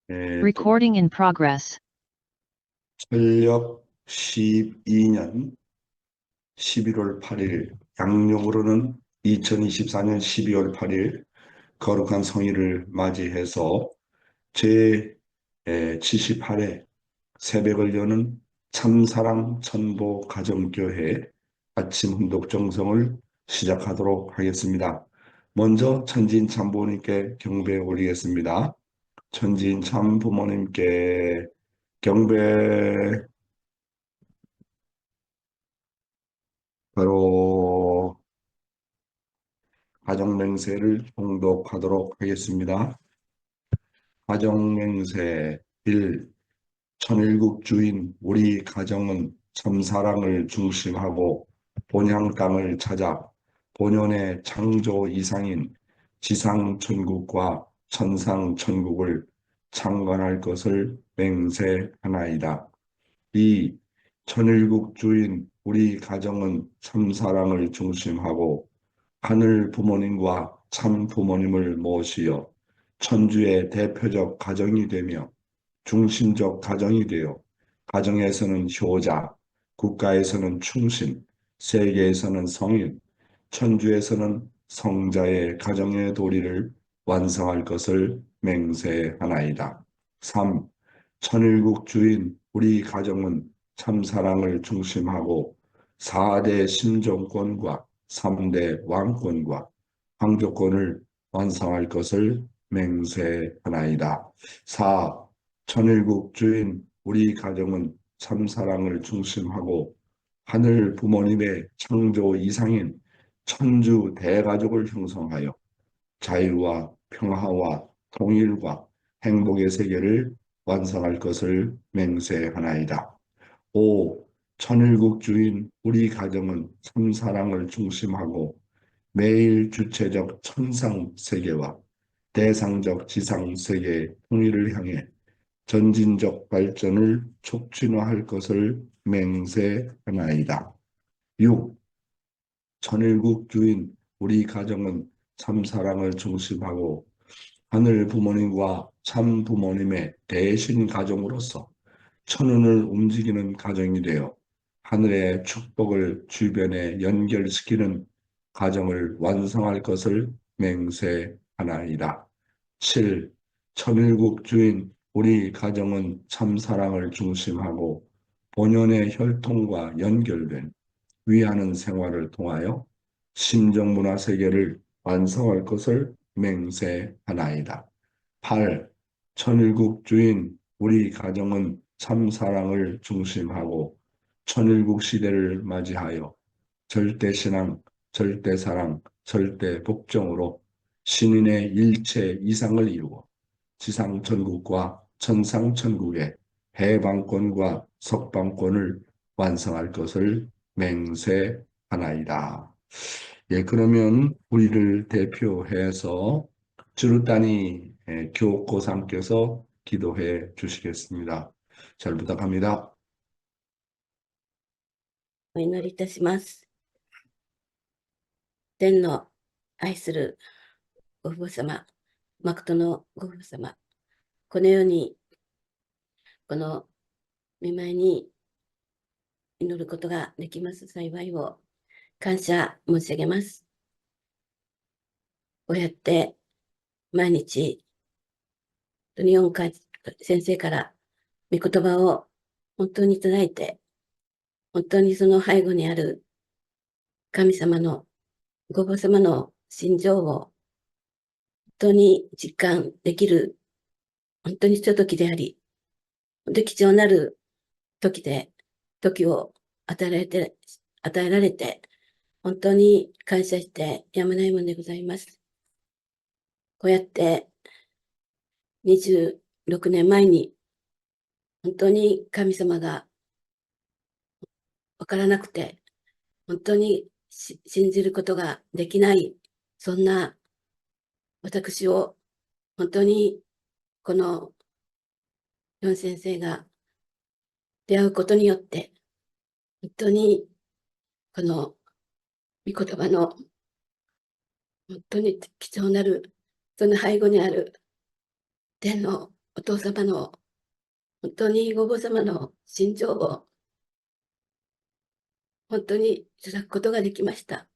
Recording in progress. 철력 12년 11월 8일, 양력으로는 2024년 12월 8일 거룩한 성일을 맞이해서 제 78회 새벽을 여는 참사랑 천보 가정교회 아침 훈독 정성을 시작하도록 하겠습니다. 먼저 천지인 참부모님께 경배 올리겠습니다. 천지인 참부모님께 경배. 바로 가정맹세를 봉독하도록 하겠습니다. 가정맹세 1. 천일국 주인 우리 가정은 참사랑을 중심하고 본향 땅을 찾아 본연의 창조 이상인 지상천국과 천상천국을 창건할 것을 맹세하나이다. 2. 천일국 주인 우리 가정은 참사랑을 중심하고 하늘 부모님과 참 부모님을 모시어 천주의 대표적 가정이 되며 중심적 가정이 되어 가정에서는 효자, 국가에서는 충신, 세계에서는 성인, 천주에서는 성자의 가정의 도리를 완성할 것을 맹세하나이다. 3. 천일국 주인 우리 가정은 참사랑을 중심하고 4대 신정권과 3대 왕권과 황조권을 완성할 것을 맹세하나이다. 4. 천일국 주인 우리 가정은 참사랑을 중심하고 하늘 부모님의 창조 이상인 천주 대가족을 형성하여 자유와 평화와 통일과 행복의 세계를 완성할 것을 맹세하나이다. 5. 천일국 주인 우리 가정은 참사랑을 중심하고 매일 주체적 천상 세계와 대상적 지상 세계의 통일을 향해 전진적 발전을 촉진화할 것을 맹세하나이다. 6. 천일국 주인 우리 가정은 참사랑을 중심하고 하늘 부모님과 참 부모님의 대신 가정으로서 천운을 움직이는 가정이 되어 하늘의 축복을 주변에 연결시키는 가정을 완성할 것을 맹세하나이다. 7. 천일국 주인 우리 가정은 참사랑을 중심하고 본연의 혈통과 연결된 위하는 생활을 통하여 심정문화 세계를 완성할 것을 맹세하나이다. 8. 천일국 주인 우리 가정은 참사랑을 중심하고 천일국 시대를 맞이하여 절대신앙, 절대사랑, 절대복종으로 신인의 일체 이상을 이루어 지상천국과 천상천국의 해방권과 석방권을 완성할 것을 맹세하나이다. 예, 그러면 우리를 대표해서 주루따니 교고상께서 기도해 주시겠습니다. 잘 부탁합니다. お祈りいたします。天の愛するご父母様、誠のご父母様、このように、この御前に祈ることができます幸いを感謝申し上げます。こうやって毎日、日本先生から御言葉を本当にいただいて、本当にその背後にある神様のご母様の心情を本当に実感できる本当にひとときであり、本当に貴重なる時を与えられて、本当に感謝してやまないものでございます。こうやって26年前に本当に神様がわからなくて、本当に信じることができない、そんな私を本当にこのヨン先生が出会うことによって、本当にこの御言葉の本当に貴重なる、その背後にある天のお父様の、本当にご母様の心情を本当にいただくことができました。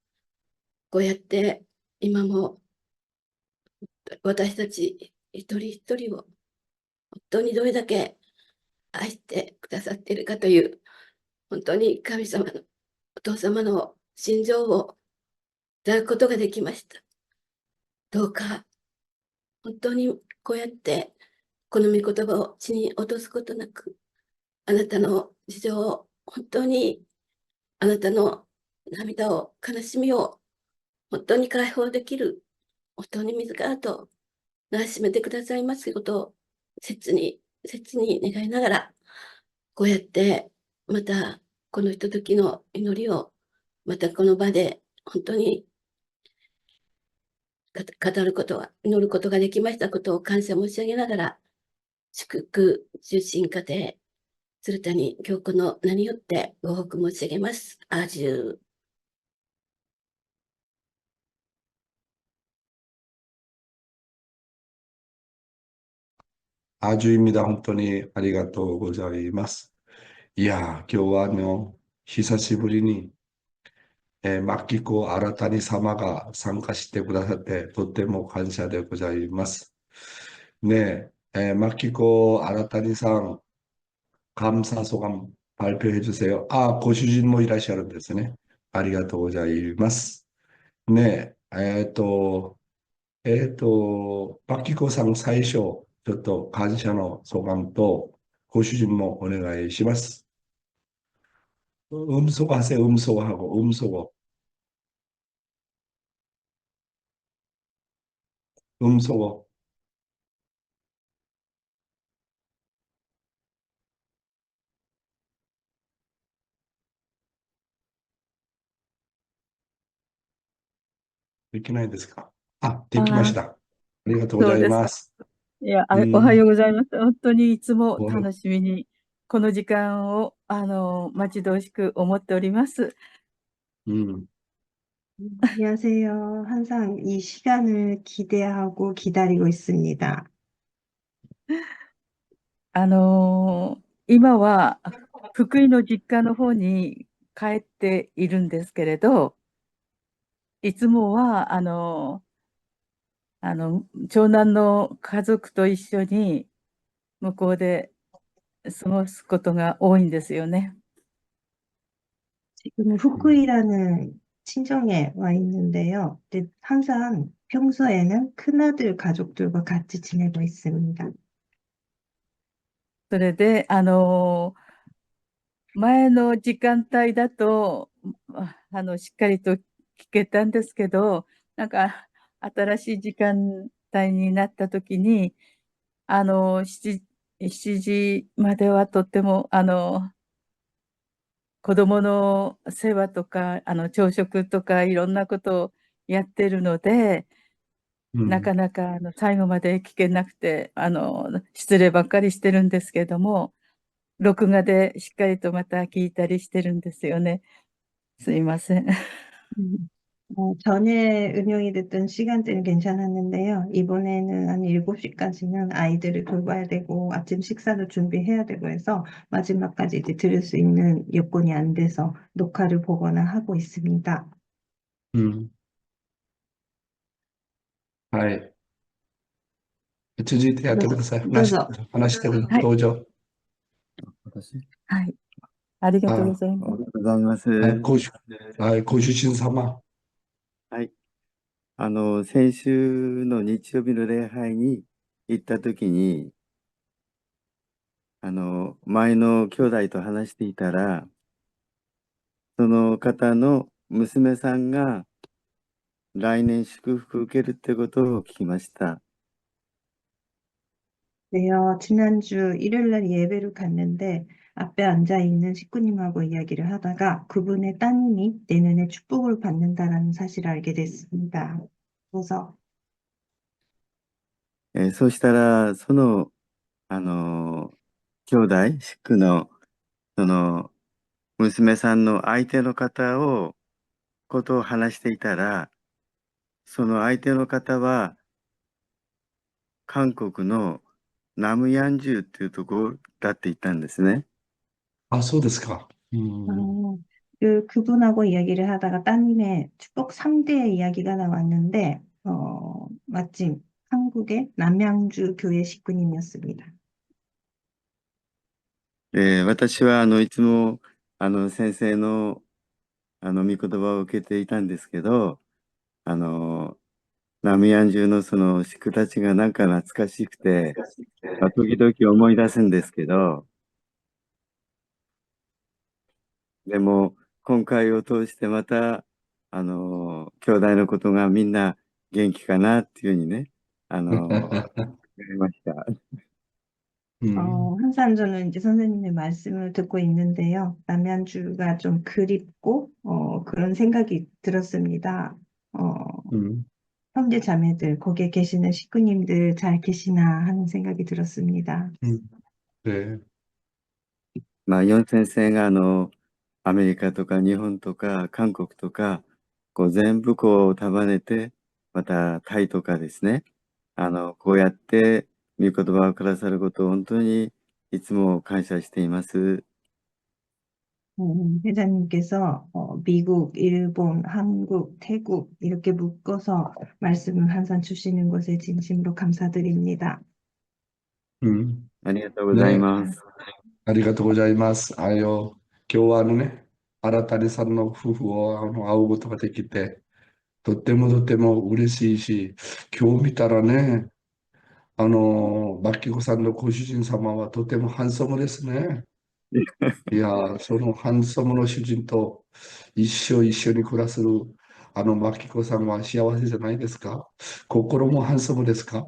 こうやって今も私たち一人一人を本当にどれだけ愛してくださっているかという、本当に神様の、お父様の心情をいただくことができました。どうか本当にこうやってこの御言葉を地に落とすことなく、あなたの事情を本当に、あなたの涙を、悲しみを本当に解放できる、本当に自らとなしめてくださいますことを切に、切に願いながら、こうやってまたこのひとときの祈りを、またこの場で本当に語ることは、祈ることができましたことを感謝申し上げながら、祝福、受信家庭、鶴谷京子の名によってご報告申し上げます。アージュー。아주입니다. 혼돈이 아리가또 고자이마스. 이야, 교화노 히사시부리니 맡기고 아라타니 사마가参加して くださって とっても 감사で ございます. 네, 맡기고 아라타니 상 감사 소감 발표해 주세요. 아, 고슈진 모 이라시아는ですね. 아리가또 고자이마스. 네, マキコさん最初、ちょっと感謝の相関とご主人もお願いします。음소거 하세요. 음소거 하고, 음소거. 음소거.できないですか？あ、できましああ、た。ありがとうございそうですか。ます。いや、おはうん、ようございます。本当にいつもお楽しみに、この時間を、待ち遠しく思っております。うん、 안녕하세요. 항상 이 시간을 기대하고 기다리고 있습니다. 今は、福井の実家の方に帰っているんですけれど、いつもは、長男の家族と一緒に向こうで過ごすことが多いんですよね。 지금은 후쿠이라는 친정에 와 있는데요. 근데 항상 평소에는 큰아들 가족들과 같이 지내고 있습니다. それで、前の時間帯だと、しっかりと聞けたんですけど、なんか、新しい時間帯になった時に、7時まではとっても、子供の世話とか、朝食とかいろんなことをやってるので、なかなか、最後まで聞けなくて、失礼ばっかりしてるんですけども、録画でしっかりとまた聞いたりしてるんですよね。すいません。전에 응용이 됐던 시간대는 괜찮았는데요. 이번에는 한 7시까지는 아이들을 돌봐야 되고 아침 식사도 준비해야 되고 해서 마지막까지 이제 들을 수 있는 여건이 안 돼서 녹화를 보거나 하고 있습니다. うん。はい。続いてやってください。どうぞ。話してください。はい。どうぞ。私、はい。ありがとうごあ、ざいます。ありがとうございます。はい、ご主人様。はい。先週の日曜日の礼拝に行ったときに、前の兄弟と話していたら、その方の娘さんが来年祝福受けるってことを聞きました。 네요. 지난주 일요일 날 예배를 갔는데 앞에 앉아 있는 식구님하고 이야기를 하다가 그분의 따님이 내년에 축복을 받는다라는 사실을 알게 됐습니다. 그래서 そうしたら、その、兄弟、シックの、その、娘さんの相手の方ことを話していたら、その相手の方は、韓国のナムヤンジュっていうところだって言ったんですね。 아, そうですか. 그분하고 이야기를 하다가 따님의 축복 3대 이야기가 나왔는데, 마침 한국의 남양주 교회 식구님이었습니다. 私はいつも先生の御言葉を受けていたんですけど、ナムヤンジュのその宿たちがなんか懐かしくて、時々思い出すんですけど、でも今回を通してまた、兄弟のことがみんな元気かなっていうふうにね、思いました。 항상 저는 이제 선생님의 말씀을 듣고 있는데요. 남양주가 좀 그립고, 그런 생각이 들었습니다. 음, 형제 자매들, 거기에 계시는 식구님들 잘 계시나 하는 생각이 들었습니다. 네. ヨン先生がアメリカとか日本とか韓国とか、全部束ねて、またタイとかですね、こうやって御言葉をくださることを本当にいつも感謝しています。 회장님께서 미국, 일본, 한국, 태국 이렇게 묶어서 말씀을 항상 주시는 것에 진심으로 감사드립니다. ありがとうござい 네. ます。 ありがとうございます。今日は新谷さんの夫婦を会うことができて、とってもとっても嬉しいし、今日見たらね、マキコさんのご主人様はとてもハンサムですね。いやー、そのハンサムの主人と一緒に暮らすマキコさんは幸せじゃないですか？心もハンサムですか？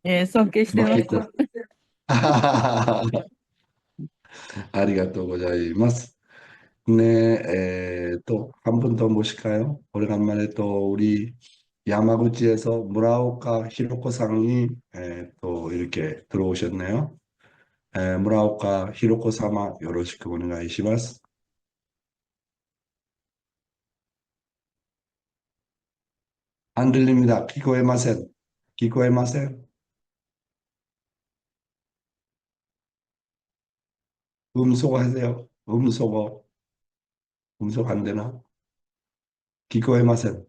尊敬してます。マキコ。ありがとうございます。네, 또, 한 분 더 모실까요? 오래간만에 또, 우리, 야마구치에서 무라오카 히로코 상이, 또, 이렇게 들어오셨네요. 무라오카 히로코 사마, 요로시크 오네가이시마스. 안 들립니다. 기코에마센. 기코에마센. 음소거 하세요. 음소거. 음소거 안 되나? 기코에마센.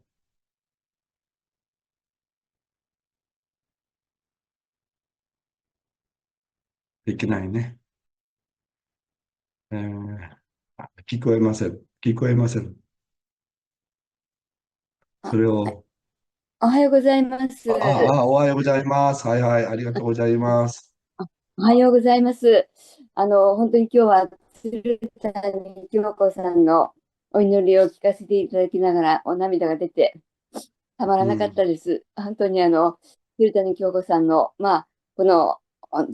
できないね。聞こえません。聞こえません。それを、おはようございます。おはようございます。はいはい、ありがとうございます。おはようございます。本当に今日は鶴谷京子さんのお祈りを聞かせていただきながらお涙が出てたまらなかったです。本当に鶴谷京子さんの、この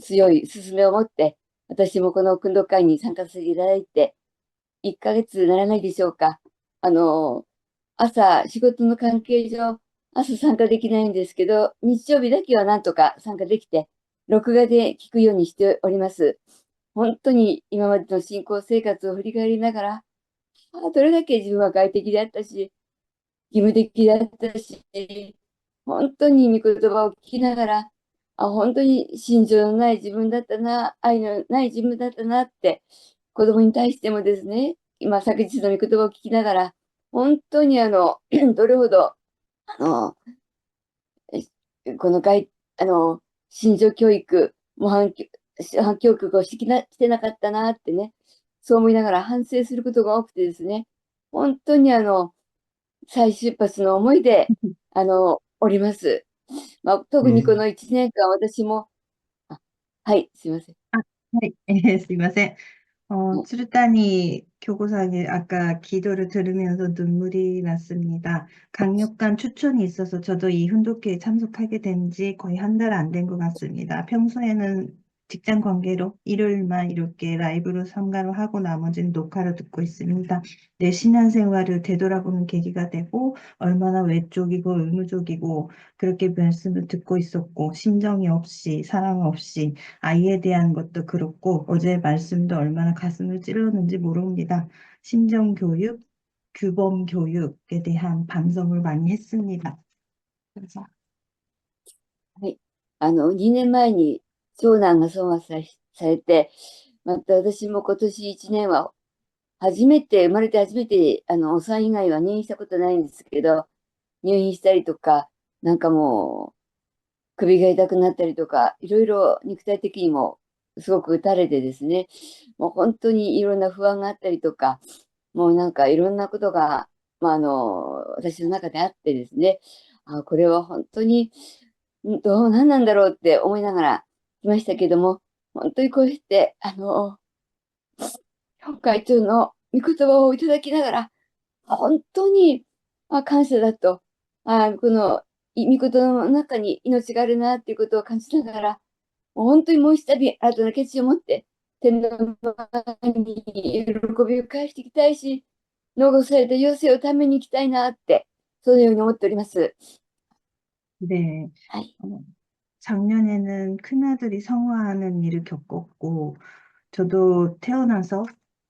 強い勧めを持って、私もこの訓読会に参加させていただいて、1ヶ月ならないでしょうか。仕事の関係上、朝参加できないんですけど、日曜日だけはなんとか参加できて、録画で聞くようにしております。本当に今までの信仰生活を振り返りながら、どれだけ自分は外的であったし、義務的であったし、本当に御言葉を聞きながら、本当に心情のない自分だったな、愛のない自分だったなって、子供に対してもですね、今、昨日の御言葉を聞きながら、本当にどれほど、この心情教育、模範教育をしてなかったなってね、そう思いながら反省することが多くてですね、本当に再出発の思いで、おります。特にこの1年間、私も、はい、すいません。네, 수고하세요. 수르타니 교구상에 아까 기도를 들으면서 눈물이 났습니다. 강력한 추천이 있어서 저도 이 훈독회에 참석하게 된 지 거의 한 달 안 된 것 같습니다. 평소에는 직장 관계로 일요일만 이렇게 라이브로 참가를 하고 나머지는 녹화로 듣고 있습니다. 내 신앙생활을 되돌아보는 계기가 되고 얼마나 외적이고 의무적이고 그렇게 말씀을 듣고 있었고 심정이 없이 사랑 없이 아이에 대한 것도 그렇고 어제 말씀도 얼마나 가슴을 찔렀는지 모릅니다. 심정교육, 규범교육에 대한 반성을 많이 했습니다. 그래서 はい。2年前に長男が損されて、また私も今年1年は生まれて初めて、お産以外は入院したことないんですけど、入院したりとか、なんかもう、首が痛くなったりとか、いろいろ肉体的にもすごく打たれてですね、もう本当にいろんな不安があったりとか、もうなんかいろんなことが、私の中であってですね、これは本当に、何なんだろうって思いながら来ましたけども、本当にこうやって、教会長の御言葉をいただきながら、本当に、感謝だと、この御言葉の中に命があるなっていうことを感じながら、もう本当にもう一度新たな決心を持って、天の前に喜びを返していきたいし、残された余生をために行きたいなって、そのように思っております。 네. はい。 작년에는 큰아들이 성화하는 일을 겪었고, 저도 태어나서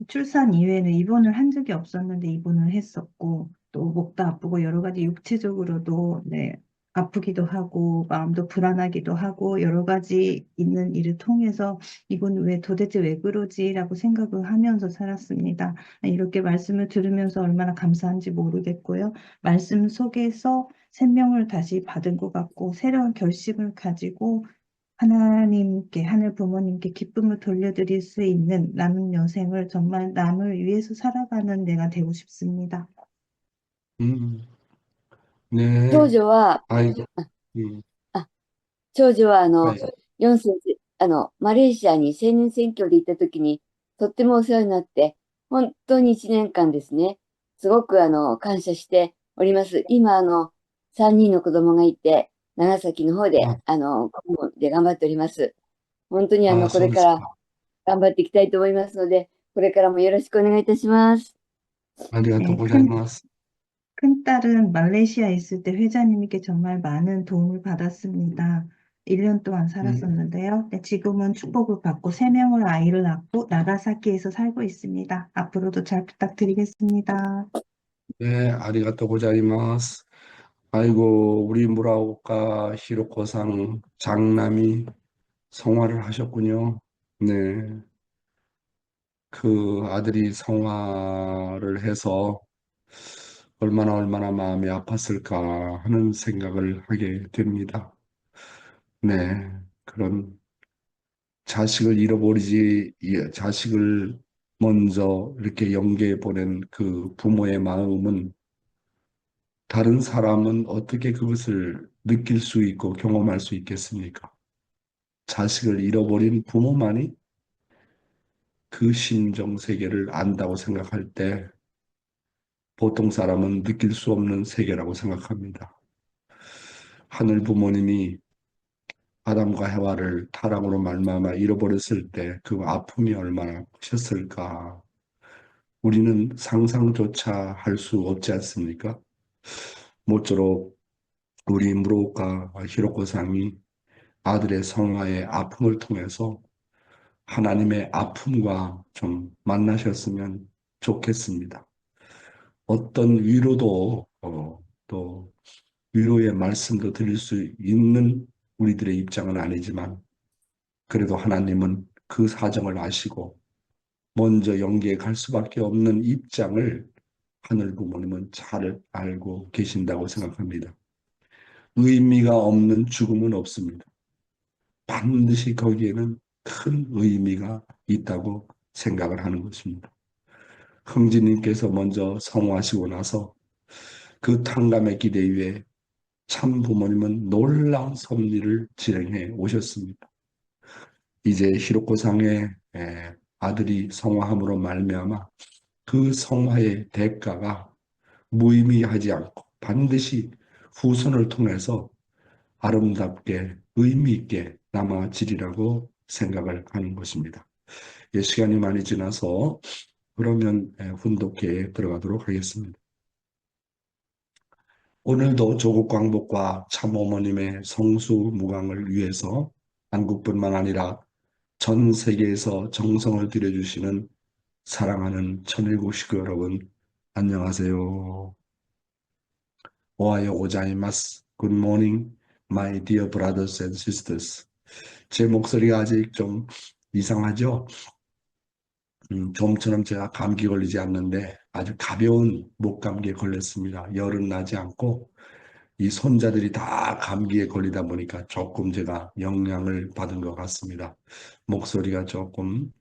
출산 이후에는 입원을 한 적이 없었는데 입원을 했었고, 또 목도 아프고 여러 가지 육체적으로도 네, 아프기도 하고, 마음도 불안하기도 하고, 여러 가지 있는 일을 통해서 이건 도대체 왜 그러지라고 생각을 하면서 살았습니다. 이렇게 말씀을 들으면서 얼마나 감사한지 모르겠고요. 말씀 속에서 생명을 다시 받은 것 같고, 새로운 결심을 가지고 하나님께, 하늘 부모님께 기쁨을 돌려드릴 수 있는 남은 여생을 정말 남을 위해서 살아가는 내가 되고 싶습니다. 음, 長 네. 女は、 아이고, あ、長女ははい。4世、マレーシアに青年選挙で行った時に、とってもお世話になって、本当に1年間ですね、すごく感謝しております。今、3人の子供がいて、長崎の方で、あ、公務で頑張っております。本当にこそうでれからすか。頑張っていきたいと思いますので、これからもよろしくお願いいたします。ありがとう 네, ございます。 큰딸은 말레이시아에 있을 때 회장님께 정말 많은 도움을 받았습니다. 1년 동안 살았었는데요. 네, 지금은 축복을 받고 3명의 아이를 낳고 나가사키에서 살고 있습니다. 앞으로도 잘 부탁드리겠습니다. 네, 아리가또 고자이마스. 아이고, 우리 무라오카 히로코상 장남이 성화를 하셨군요. 네, 그 아들이 성화를 해서 얼마나 마음이 아팠을까 하는 생각을 하게 됩니다. 네, 그런 자식을 자식을 먼저 이렇게 영계에 보낸 그 부모의 마음은 다른 사람은 어떻게 그것을 느낄 수 있고 경험할 수 있겠습니까? 자식을 잃어버린 부모만이 그 심정 세계를 안다고 생각할 때 보통 사람은 느낄 수 없는 세계라고 생각합니다. 하늘 부모님이 아담과 해와를 타락으로 말미암아 잃어버렸을 때 그 아픔이 얼마나 크셨을까? 우리는 상상조차 할 수 없지 않습니까? 모쪼록 우리 무로우카 히로코상이 아들의 성화의 아픔을 통해서 하나님의 아픔과 좀 만나셨으면 좋겠습니다. 어떤 위로도 또 위로의 말씀도 드릴 수 있는 우리들의 입장은 아니지만 그래도 하나님은 그 사정을 아시고 먼저 영계에 갈 수밖에 없는 입장을 하늘 부모님은 잘 알고 계신다고 생각합니다. 의미가 없는 죽음은 없습니다. 반드시 거기에는 큰 의미가 있다고 생각을 하는 것입니다. 흥진님께서 먼저 성화하시고 나서 그 탕감의 기대 위에 참 부모님은 놀라운 섭리를 진행해 오셨습니다. 이제 히로코상의 아들이 성화함으로 말미암아 그 성화의 대가가 무의미하지 않고 반드시 후손을 통해서 아름답게 의미 있게 남아지리라고 생각을 하는 것입니다. 예, 시간이 많이 지나서 그러면 훈독회에 들어가도록 하겠습니다. 오늘도 조국 광복과 참어머님의 성수무강을 위해서 한국뿐만 아니라 전 세계에서 정성을 들여주시는 사랑하는 천일국 식구 여러분, 안녕하세요. 오하요 고자이마스. Good morning. My dear brothers and sisters. 제 목소리가 아직 좀 이상하죠? 좀처럼 제가 감기 걸리지 않는데 아주 가벼운 목감기에 걸렸습니다. 열은 나지 않고 이 손자들이 다 감기에 걸리다 보니까 조금 제가 영향을 받은 것 같습니다. 목소리가 조금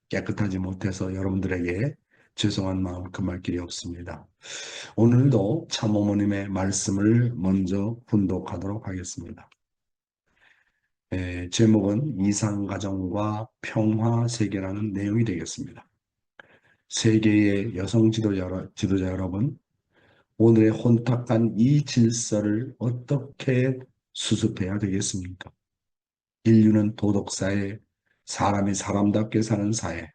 깨끗하지 못해서 여러분들에게 죄송한 마음 금할 길이 없습니다. 오늘도 참어머님의 말씀을 먼저 훈독하도록 하겠습니다. 제목은 이상가정과 평화세계라는 내용이 되겠습니다. 세계의 여성 지도자 여러분, 오늘의 혼탁한 이 질서를 어떻게 수습해야 되겠습니까? 인류는 도덕사회, 사람이 사람답게 사는 사회,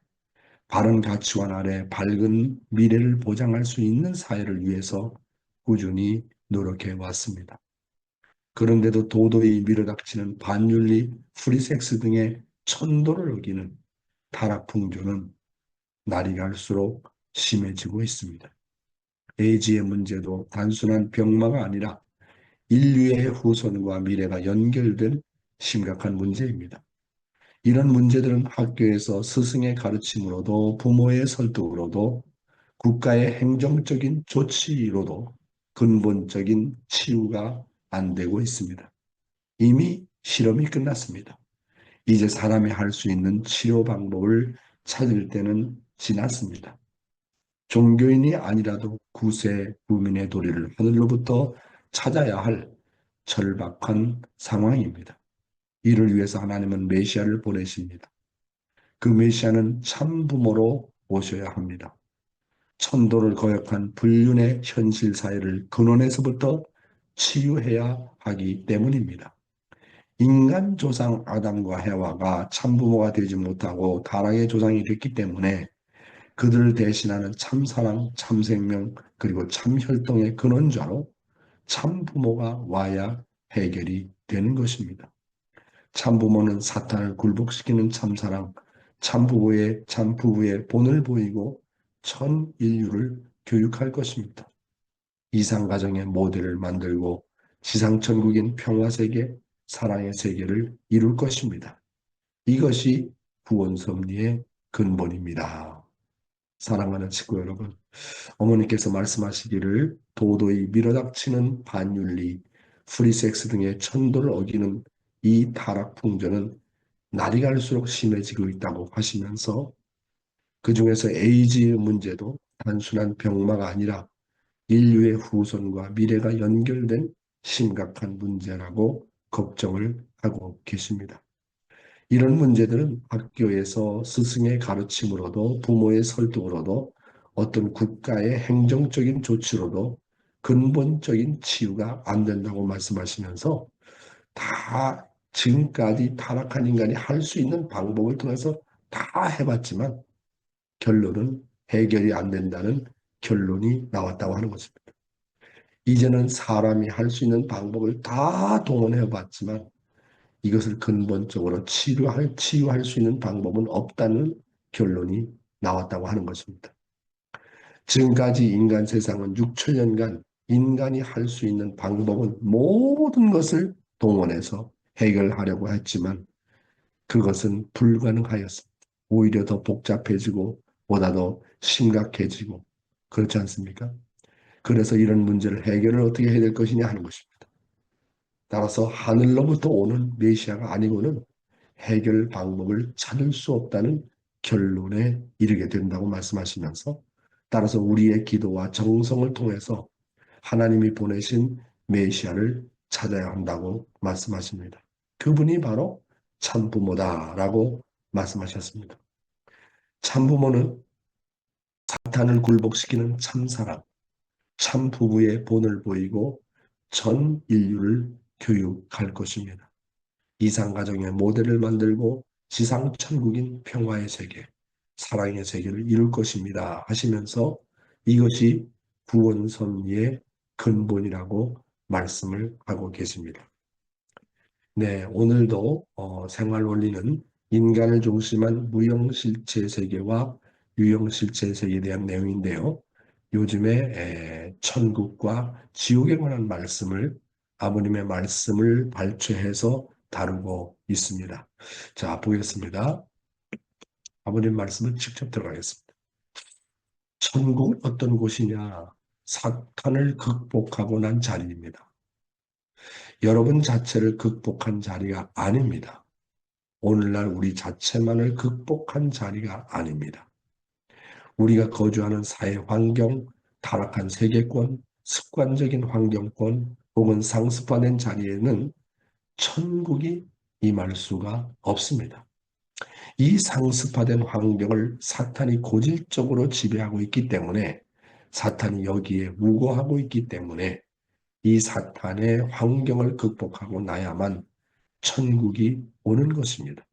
바른 가치관 아래 밝은 미래를 보장할 수 있는 사회를 위해서 꾸준히 노력해 왔습니다. 그런데도 도도히 밀어닥치는 반윤리, 프리섹스 등의 천도를 어기는 타락풍조는 날이 갈수록 심해지고 있습니다. 에이즈의 문제도 단순한 병마가 아니라 인류의 후손과 미래가 연결된 심각한 문제입니다. 이런 문제들은 학교에서 스승의 가르침으로도 부모의 설득으로도 국가의 행정적인 조치로도 근본적인 치유가 안 되고 있습니다. 이미 실험이 끝났습니다. 이제 사람이 할 수 있는 치료 방법을 찾을 때는 지났습니다. 종교인이 아니라도 구세 구민의 도리를 하늘로부터 찾아야 할 절박한 상황입니다. 이를 위해서 하나님은 메시아를 보내십니다. 그 메시아는 참 부모로 오셔야 합니다. 천도를 거역한 불륜의 현실 사회를 근원에서부터 치유해야 하기 때문입니다. 인간 조상 아담과 해와가 참부모가 되지 못하고 타락의 조상이 됐기 때문에 그들을 대신하는 참사랑, 참생명, 그리고 참혈통의 근원자로 참부모가 와야 해결이 되는 것입니다. 참부모는 사탄을 굴복시키는 참사랑, 참부부의 본을 보이고 전 인류를 교육할 것입니다. 이상가정의 모델을 만들고 지상천국인 평화세계, 사랑의 세계를 이룰 것입니다. 이것이 구원섭리의 근본입니다. 사랑하는 친구 여러분, 어머니께서 말씀하시기를 도도히 밀어닥치는 반윤리, 프리섹스 등의 천도를 어기는 이 타락풍조는 날이 갈수록 심해지고 있다고 하시면서 그 중에서 에이즈 문제도 단순한 병마가 아니라 인류의 후손과 미래가 연결된 심각한 문제라고 걱정을 하고 계십니다. 이런 문제들은 학교에서 스승의 가르침으로도 부모의 설득으로도 어떤 국가의 행정적인 조치로도 근본적인 치유가 안 된다고 말씀하시면서 다 지금까지 타락한 인간이 할 수 있는 방법을 통해서 다 해봤지만 결론은 해결이 안 된다는 결론이 나왔다고 하는 것입니다. 이제는 사람이 할 수 있는 방법을 다 동원해 봤지만 이것을 근본적으로 치유할 수 있는 방법은 없다는 결론이 나왔다고 하는 것입니다. 지금까지 인간 세상은 6천년간 인간이 할 수 있는 방법은 모든 것을 동원해서 해결하려고 했지만 그것은 불가능하였습니다. 오히려 더 복잡해지고 보다 더 심각해지고 그렇지 않습니까? 그래서 이런 문제를 해결을 어떻게 해야 될 것이냐 하는 것입니다. 따라서 하늘로부터 오는 메시아가 아니고는 해결 방법을 찾을 수 없다는 결론에 이르게 된다고 말씀하시면서 따라서 우리의 기도와 정성을 통해서 하나님이 보내신 메시아를 찾아야 한다고 말씀하십니다. 그분이 바로 참부모다라고 말씀하셨습니다. 참부모는 사탄을 굴복시키는 참사랑, 참부부의 본을 보이고 전 인류를 교육할 것입니다. 이상가정의 모델을 만들고 지상천국인 평화의 세계, 사랑의 세계를 이룰 것입니다 하시면서 이것이 구원섭리의 근본이라고 말씀을 하고 계십니다. 네, 오늘도 생활원리는 인간을 중심한 무형실체 세계와 유형실체 세계에 대한 내용인데요. 요즘에 천국과 지옥에 관한 말씀을 아버님의 말씀을 발췌해서 다루고 있습니다. 자, 보겠습니다. 아버님 말씀을 직접 들어가겠습니다. 천국은 어떤 곳이냐? 사탄을 극복하고 난 자리입니다. 여러분 자체를 극복한 자리가 아닙니다. 오늘날 우리 자체만을 극복한 자리가 아닙니다. 우리가 거주하는 사회 환경, 타락한 세계권, 습관적인 환경권 혹은 상습화된 자리에는 천국이 임할 수가 없습니다. 이 상습화된 환경을 사탄이 고질적으로 지배하고 있기 때문에 사탄이 여기에 우거하고 있기 때문에 이 사탄의 환경을 극복하고 나야만 천국이 오는 것입니다.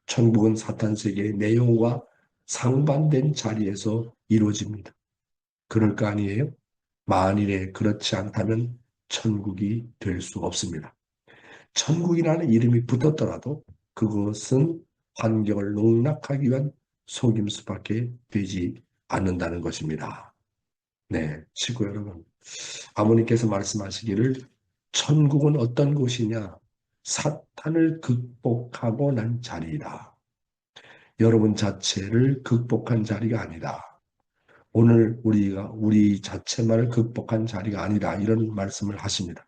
천국은 사탄 세계의 내용과 상반된 자리에서 이루어집니다. 그럴 거 아니에요? 만일에 그렇지 않다면 천국이 될 수 없습니다. 천국이라는 이름이 붙었더라도 그것은 환경을 농락하기 위한 속임수밖에 되지 않는다는 것입니다. 네, 친구 여러분. 아버님께서 말씀하시기를 천국은 어떤 곳이냐? 사탄을 극복하고 난 자리이다. 여러분 자체를 극복한 자리가 아니다. 오늘 우리가 우리 자체만을 극복한 자리가 아니다. 이런 말씀을 하십니다.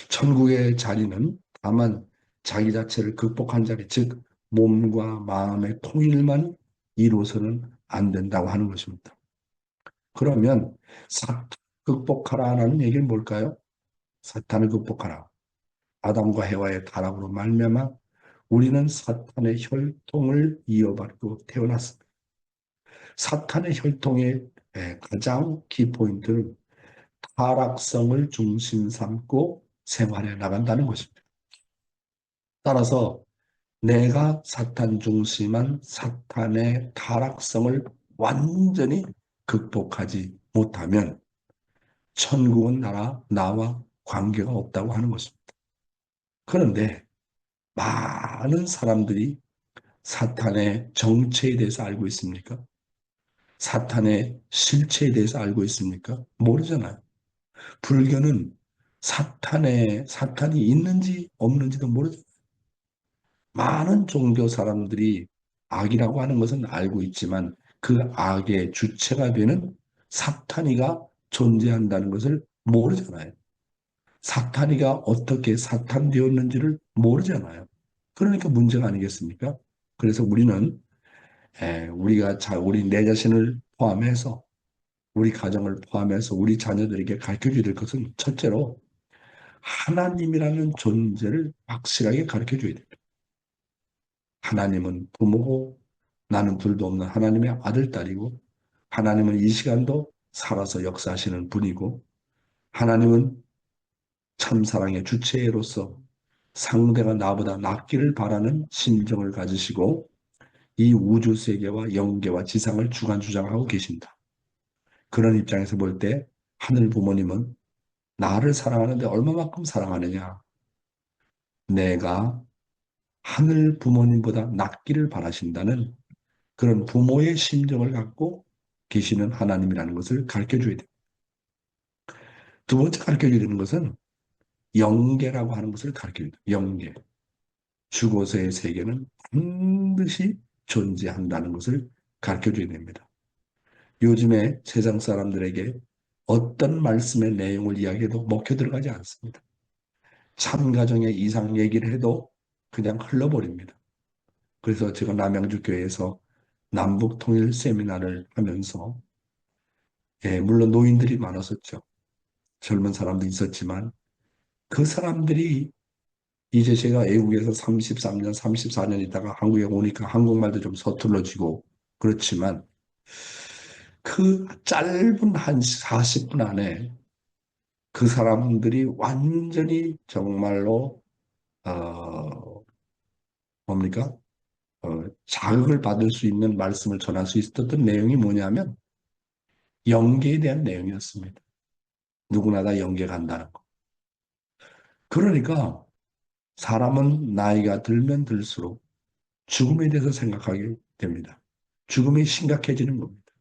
천국의 자리는 다만 자기 자체를 극복한 자리, 즉 몸과 마음의 통일만 이루어서는 안 된다고 하는 것입니다. 그러면 사탄을 극복하라는 얘기는 뭘까요? 사탄을 극복하라. 아담과 해와의 타락으로 말미암아 우리는 사탄의 혈통을 이어받고 태어났습니다. 사탄의 혈통의 가장 키포인트는 타락성을 중심 삼고 생활해 나간다는 것입니다. 따라서 내가 사탄 중심한 사탄의 타락성을 완전히 극복하지 못하면 천국은 나와 관계가 없다고 하는 것입니다. 그런데 많은 사람들이 사탄의 정체에 대해서 알고 있습니까? 사탄의 실체에 대해서 알고 있습니까? 모르잖아요. 불교는 사탄이 있는지 없는지도 모르잖아요. 많은 종교 사람들이 악이라고 하는 것은 알고 있지만 그 악의 주체가 되는 사탄이가 존재한다는 것을 모르잖아요. 사탄이가 어떻게 사탄되었는지를 모르잖아요. 그러니까 문제가 아니겠습니까? 그래서 우리는 우리 내 자신을 포함해서 우리 가정을 포함해서 우리 자녀들에게 가르쳐줘야 될 것은 첫째로 하나님이라는 존재를 확실하게 가르쳐줘야 됩니다. 하나님은 부모고 나는 둘도 없는 하나님의 아들, 딸이고 하나님은 이 시간도 살아서 역사하시는 분이고 하나님은 참사랑의 주체로서 상대가 나보다 낫기를 바라는 심정을 가지시고 이 우주 세계와 영계와 지상을 주관주장하고 계신다. 그런 입장에서 볼 때 하늘 부모님은 나를 사랑하는데 얼마만큼 사랑하느냐? 내가 하늘 부모님보다 낫기를 바라신다는 그런 부모의 심정을 갖고 계시는 하나님이라는 것을 가르쳐줘야 돼요. 두 번째 가르쳐줘야 되는 것은 영계라고 하는 것을 가르쳐줘야 돼요. 영계. 죽어서의 세계는 반드시 존재한다는 것을 가르쳐줘야 됩니다. 요즘에 세상 사람들에게 어떤 말씀의 내용을 이야기해도 먹혀 들어가지 않습니다. 참가정의 이상 얘기를 해도 그냥 흘러버립니다. 그래서 제가 남양주 교회에서 남북 통일 세미나를 하면서 물론 노인들이 많았었죠. 젊은 사람도 있었지만 그 사람들이 이제 제가 외국에서 33년, 34년 있다가 한국에 오니까 한국말도 좀 서툴러지고 그렇지만 그 짧은 한 40분 안에 그 사람들이 완전히 정말로 뭡니까? 자극을 받을 수 있는 말씀을 전할 수 있었던 내용이 뭐냐면 영계에 대한 내용이었습니다. 누구나 다 영계 간다는 거. 그러니까 사람은 나이가 들면 들수록 죽음에 대해서 생각하게 됩니다. 죽음이 심각해지는 겁니다.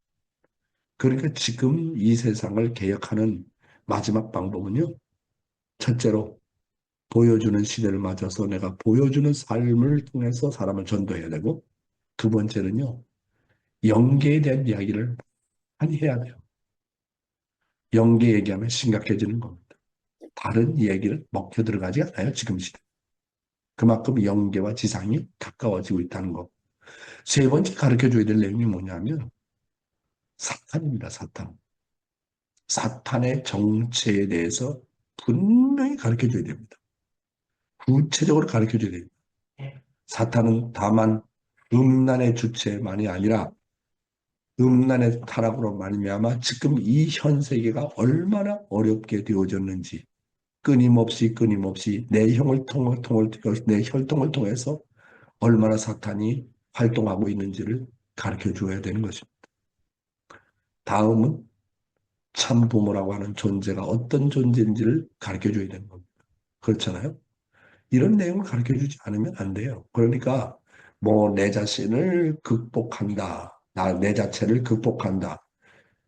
그러니까 지금 이 세상을 개혁하는 마지막 방법은요. 첫째로 보여주는 시대를 맞아서 내가 보여주는 삶을 통해서 사람을 전도해야 되고, 두 번째는요, 영계에 대한 이야기를 많이 해야 돼요. 영계 얘기하면 심각해지는 겁니다. 다른 얘기를 먹혀 들어가지 않아요, 지금 시대. 그만큼 영계와 지상이 가까워지고 있다는 거. 세 번째 가르쳐줘야 될 내용이 뭐냐면 사탄입니다, 사탄. 사탄의 정체에 대해서 분명히 가르쳐줘야 됩니다. 구체적으로 가르쳐줘야 됩니다. 사탄은 다만 음란의 주체만이 아니라 음란의 타락으로 말미암아 지금 이 현 세계가 얼마나 어렵게 되어졌는지 끊임없이 내 혈통을 통해서 얼마나 사탄이 활동하고 있는지를 가르쳐 주어야 되는 것입니다. 다음은 참 부모라고 하는 존재가 어떤 존재인지를 가르쳐 줘야 되는 겁니다. 그렇잖아요? 이런 내용을 가르쳐 주지 않으면 안 돼요. 그러니까 뭐 내 자신을 극복한다. 내 자체를 극복한다.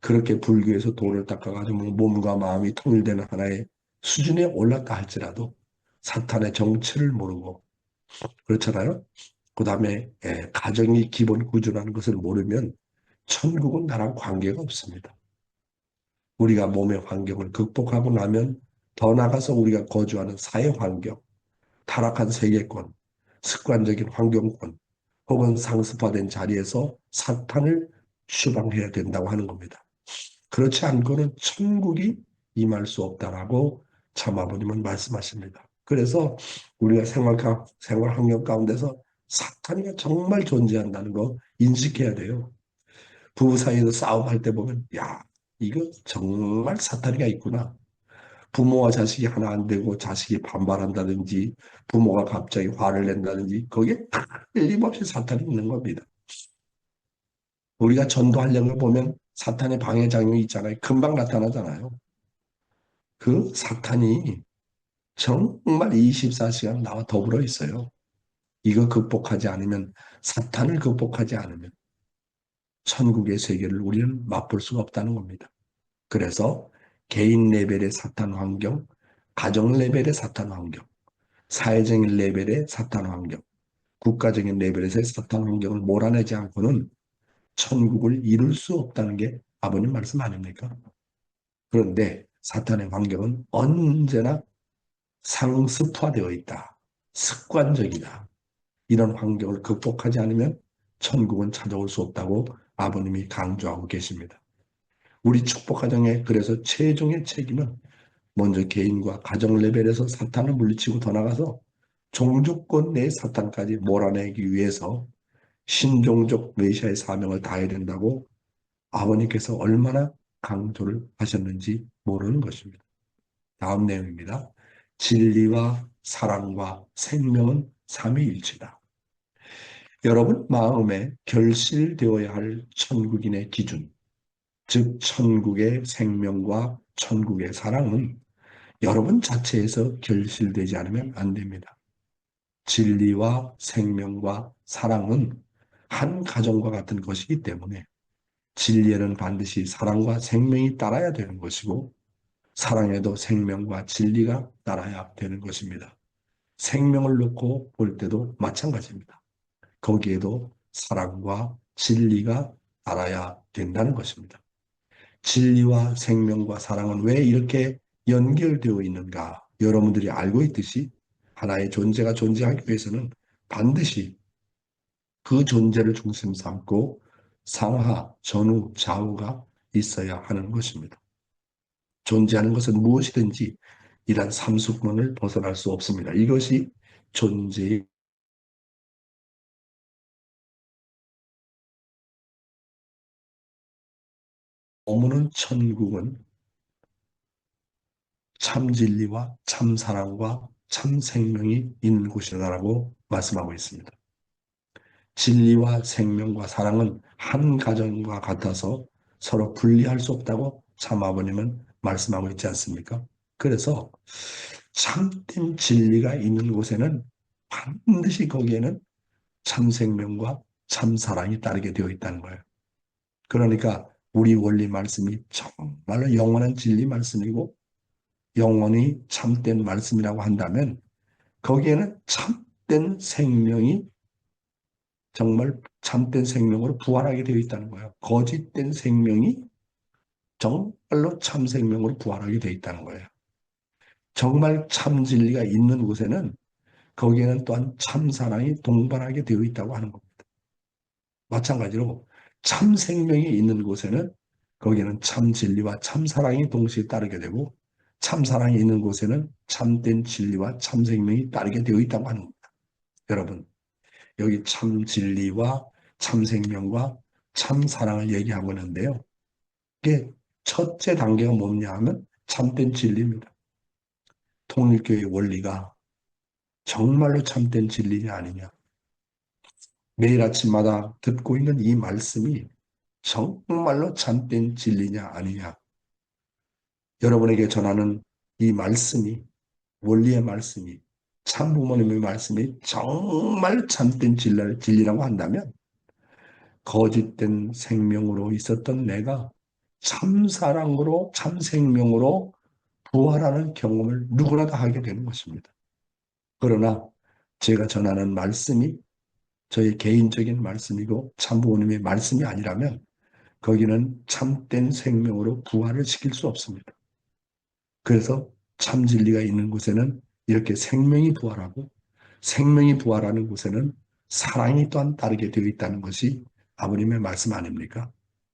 그렇게 불교에서 도를 닦아가지고 몸과 마음이 통일되는 하나의 수준에 올랐다 할지라도 사탄의 정체를 모르고 그렇잖아요. 그 다음에 가정이 기본 구조라는 것을 모르면 천국은 나랑 관계가 없습니다. 우리가 몸의 환경을 극복하고 나면 더 나아가서 우리가 거주하는 사회 환경, 타락한 세계권, 습관적인 환경권 혹은 상습화된 자리에서 사탄을 추방해야 된다고 하는 겁니다. 그렇지 않고는 천국이 임할 수 없다라고 참아버님은 말씀하십니다. 그래서 우리가 생활 환경 가운데서 사탄이 정말 존재한다는 거 인식해야 돼요. 부부 사이에서 싸움할 때 보면 야 이거 정말 사탄이가 있구나. 부모와 자식이 하나 안 되고 자식이 반발한다든지 부모가 갑자기 화를 낸다든지 거기에 틀림없이 사탄이 있는 겁니다. 우리가 전도하려는 걸 보면 사탄의 방해작용이 있잖아요. 금방 나타나잖아요. 그 사탄이 정말 24시간 나와 더불어 있어요. 이거 극복하지 않으면, 사탄을 극복하지 않으면 천국의 세계를 우리는 맛볼 수가 없다는 겁니다. 그래서 개인 레벨의 사탄 환경, 가정 레벨의 사탄 환경, 사회적인 레벨의 사탄 환경, 국가적인 레벨에서의 사탄 환경을 몰아내지 않고는 천국을 이룰 수 없다는 게 아버님 말씀 아닙니까? 그런데 사탄의 환경은 언제나 상습화되어 있다. 습관적이다. 이런 환경을 극복하지 않으면 천국은 찾아올 수 없다고 아버님이 강조하고 계십니다. 우리 축복가정의 그래서 최종의 책임은 먼저 개인과 가정 레벨에서 사탄을 물리치고 더 나가서 종족권 내 사탄까지 몰아내기 위해서 신종족 메시아의 사명을 다해야 된다고 아버님께서 얼마나 강조를 하셨는지 모르는 것입니다. 다음 내용입니다. 진리와 사랑과 생명은 삼위일체다. 여러분 마음에 결실되어야 할 천국인의 기준, 즉 천국의 생명과 천국의 사랑은 여러분 자체에서 결실되지 않으면 안 됩니다. 진리와 생명과 사랑은 한 가정과 같은 것이기 때문에 진리에는 반드시 사랑과 생명이 따라야 되는 것이고 사랑에도 생명과 진리가 따라야 되는 것입니다. 생명을 놓고 볼 때도 마찬가지입니다. 거기에도 사랑과 진리가 따라야 된다는 것입니다. 진리와 생명과 사랑은 왜 이렇게 연결되어 있는가? 여러분들이 알고 있듯이 하나의 존재가 존재하기 위해서는 반드시 그 존재를 중심 삼고 상하, 전후, 좌우가 있어야 하는 것입니다. 존재하는 것은 무엇이든지 이러한 삼수권을 벗어날 수 없습니다. 이것이 존재의 머무는 천국은 참 진리와 참 사랑과 참 생명이 있는 곳이다라고 말씀하고 있습니다. 진리와 생명과 사랑은 한 가정과 같아서 서로 분리할 수 없다고 참 아버님은 말씀하고 있지 않습니까? 그래서 참된 진리가 있는 곳에는 반드시 거기에는 참 생명과 참 사랑이 따르게 되어 있다는 거예요. 그러니까 우리 원리 말씀이 정말로 영원한 진리 말씀이고 영원히 참된 말씀이라고 한다면 거기에는 참된 생명이 정말 참된 생명으로 부활하게 되어 있다는 거예요. 거짓된 생명이 정말로 참 생명으로 부활하게 되어 있다는 거예요. 정말 참 진리가 있는 곳에는 거기에는 또한 참 사랑이 동반하게 되어 있다고 하는 겁니다. 마찬가지로 참 생명이 있는 곳에는 거기에는 참 진리와 참 사랑이 동시에 따르게 되고 참 사랑이 있는 곳에는 참된 진리와 참 생명이 따르게 되어 있다고 하는 겁니다. 여러분, 여기 참 진리와 참 생명과 참 사랑을 얘기하고 있는데요. 이게 첫째 단계가 뭐냐 하면 참된 진리입니다. 통일교의 원리가 정말로 참된 진리냐 아니냐. 매일 아침마다 듣고 있는 이 말씀이 정말로 참된 진리냐 아니냐. 여러분에게 전하는 이 말씀이, 원리의 말씀이, 참 부모님의 말씀이 정말 참된 진리라고 한다면 거짓된 생명으로 있었던 내가 참 사랑으로 참 생명으로 부활하는 경험을 누구나 다 하게 되는 것입니다. 그러나 제가 전하는 말씀이 저의 개인적인 말씀이고 참 부모님의 말씀이 아니라면 거기는 참된 생명으로 부활을 시킬 수 없습니다. 그래서 참 진리가 있는 곳에는 이렇게 생명이 부활하고 생명이 부활하는 곳에는 사랑이 또한 따르게 되어 있다는 것이 아버님의 말씀 아닙니까?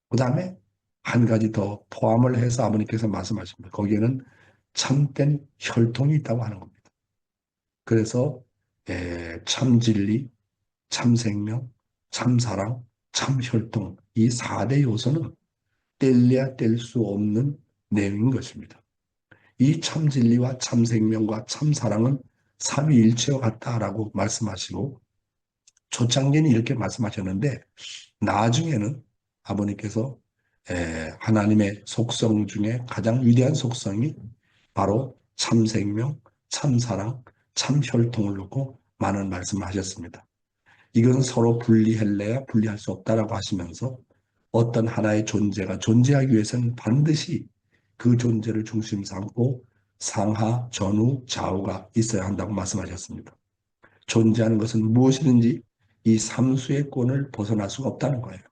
그 다음에 한 가지 더 포함을 해서 아버님께서 말씀하십니다. 거기에는 참된 혈통이 있다고 하는 겁니다. 그래서 참 진리, 참 생명, 참 사랑, 참 혈통 이 4대 요소는 뗄래야 뗄 수 없는 내용인 것입니다. 이 참 진리와 참 생명과 참 사랑은 삼위일체와 같다라고 말씀하시고 초창기는 이렇게 말씀하셨는데 나중에는 아버님께서 하나님의 속성 중에 가장 위대한 속성이 바로 참 생명, 참 사랑, 참 혈통을 놓고 많은 말씀을 하셨습니다. 이건 서로 분리할래야 분리할 수 없다라고 하시면서 어떤 하나의 존재가 존재하기 위해서는 반드시 그 존재를 중심 삼고 상하, 전후, 좌우가 있어야 한다고 말씀하셨습니다. 존재하는 것은 무엇이든지 이 삼수의 권을 벗어날 수가 없다는 거예요.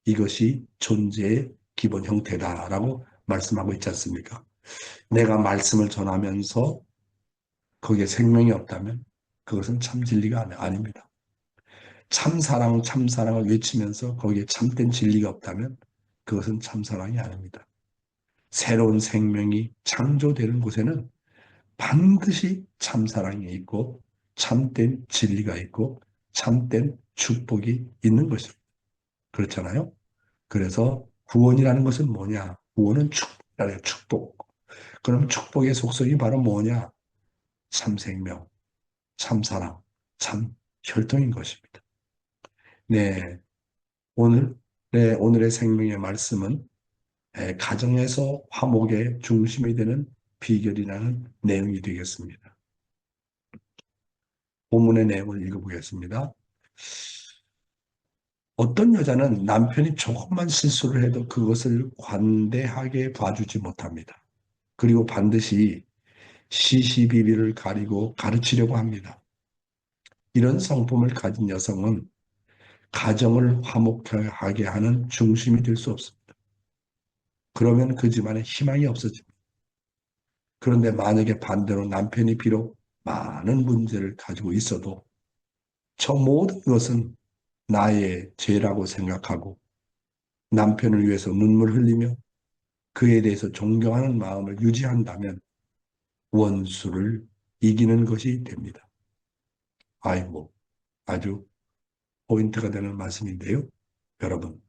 이것이 존재의 기본 형태다라고 말씀하고 있지 않습니까? 내가 말씀을 전하면서 거기에 생명이 없다면 그것은 참 진리가 아닙니다. 참사랑, 참사랑을 외치면서 거기에 참된 진리가 없다면 그것은 참사랑이 아닙니다. 새로운 생명이 창조되는 곳에는 반드시 참사랑이 있고 참된 진리가 있고 참된 축복이 있는 것입니다. 그렇잖아요? 그래서 구원이라는 것은 뭐냐? 구원은 축복이라요. 축복. 그럼 축복의 속성이 바로 뭐냐? 참 생명, 참 사랑, 참 혈통인 것입니다. 네, 오늘의 생명의 말씀은 가정에서 화목의 중심이 되는 비결이라는 내용이 되겠습니다. 본문의 내용을 읽어보겠습니다. 어떤 여자는 남편이 조금만 실수를 해도 그것을 관대하게 봐주지 못합니다. 그리고 반드시 시시비비를 가리고 가르치려고 합니다. 이런 성품을 가진 여성은 가정을 화목하게 하는 중심이 될 수 없습니다. 그러면 그 집안에 희망이 없어집니다. 그런데 만약에 반대로 남편이 비록 많은 문제를 가지고 있어도 저 모든 것은 나의 죄라고 생각하고 남편을 위해서 눈물 흘리며 그에 대해서 존경하는 마음을 유지한다면 원수를 이기는 것이 됩니다. 아이고, 아주 포인트가 되는 말씀인데요. 여러분,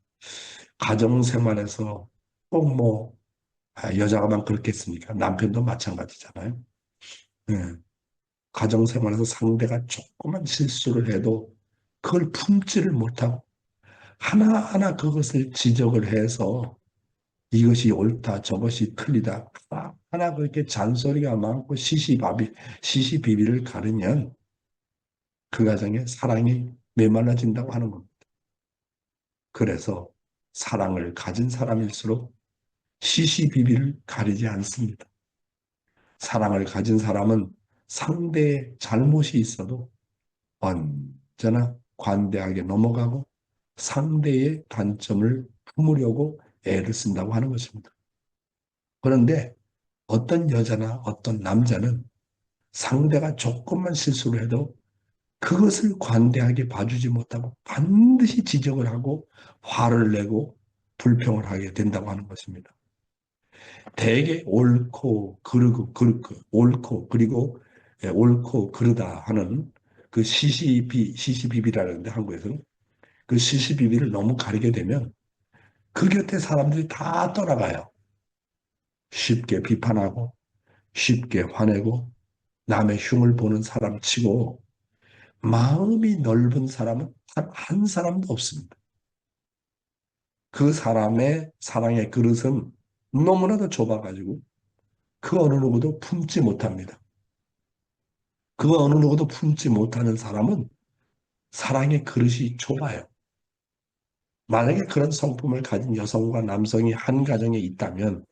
가정생활에서 꼭 여자가만 그렇겠습니까? 남편도 마찬가지잖아요. 네. 가정생활에서 상대가 조그만 실수를 해도 그걸 품지를 못하고 하나하나 그것을 지적을 해서 이것이 옳다, 저것이 틀리다. 하나 그렇게 잔소리가 많고 시시비비를 가르면 그 가정에 사랑이 메말라진다고 하는 겁니다. 그래서 사랑을 가진 사람일수록 시시비비를 가리지 않습니다. 사랑을 가진 사람은 상대의 잘못이 있어도 언제나 관대하게 넘어가고 상대의 단점을 품으려고 애를 쓴다고 하는 것입니다. 그런데 어떤 여자나 어떤 남자는 상대가 조금만 실수를 해도 그것을 관대하게 봐주지 못하고 반드시 지적을 하고 화를 내고 불평을 하게 된다고 하는 것입니다. 대개 옳고 옳고 그리고 옳고 그르다 하는 그 시시비비라는데 한국에서는 그 시시비비를 너무 가리게 되면 그 곁에 사람들이 다 떠나가요. 쉽게 비판하고 쉽게 화내고 남의 흉을 보는 사람 치고 마음이 넓은 사람은 단 한 사람도 없습니다. 그 사람의 사랑의 그릇은 너무나도 좁아가지고 그 어느 누구도 품지 못합니다. 그 어느 누구도 품지 못하는 사람은 사랑의 그릇이 좁아요. 만약에 그런 성품을 가진 여성과 남성이 한 가정에 있다면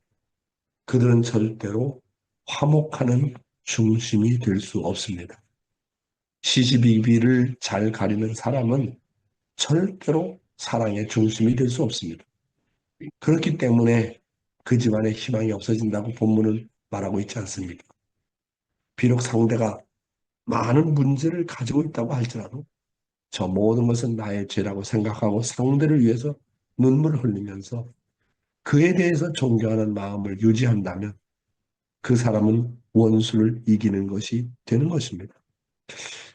그들은 절대로 화목하는 중심이 될 수 없습니다. 시시비비를 잘 가리는 사람은 절대로 사랑의 중심이 될 수 없습니다. 그렇기 때문에 그 집안에 희망이 없어진다고 본문은 말하고 있지 않습니까? 비록 상대가 많은 문제를 가지고 있다고 할지라도 저 모든 것은 나의 죄라고 생각하고 상대를 위해서 눈물을 흘리면서 그에 대해서 존경하는 마음을 유지한다면 그 사람은 원수를 이기는 것이 되는 것입니다.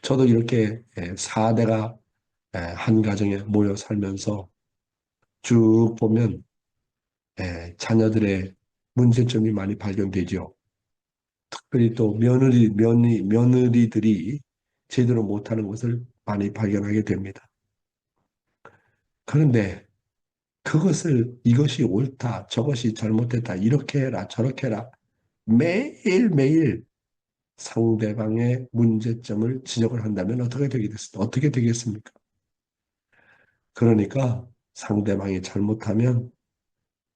저도 이렇게 4대가 한 가정에 모여 살면서 쭉 보면 자녀들의 문제점이 많이 발견되죠. 특별히 또 며느리들이 제대로 못하는 것을 많이 발견하게 됩니다. 그런데 이것이 옳다, 저것이 잘못됐다, 이렇게 해라, 저렇게 해라, 매일매일 상대방의 문제점을 지적을 한다면 어떻게 되겠습니까? 그러니까 상대방이 잘못하면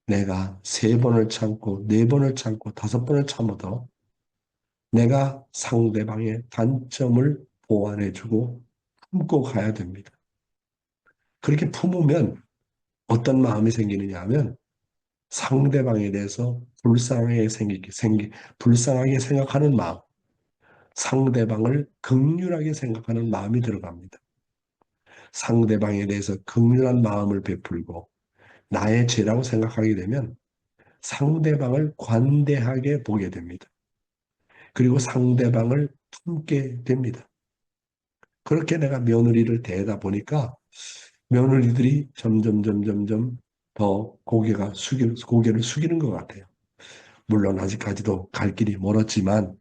내가 3번을 참고 4번을 참고 5번을 참아도 내가 상대방의 단점을 보완해주고 품고 가야 됩니다. 그렇게 품으면 어떤 마음이 생기느냐 하면 상대방에 대해서 불쌍하게 생각하는 마음, 상대방을 긍휼하게 생각하는 마음이 들어갑니다. 상대방에 대해서 긍휼한 마음을 베풀고 나의 죄라고 생각하게 되면 상대방을 관대하게 보게 됩니다. 그리고 상대방을 품게 됩니다. 그렇게 내가 며느리를 대하다 보니까 며느리들이 점점 더 고개를 숙이는 것 같아요. 물론 아직까지도 갈 길이 멀었지만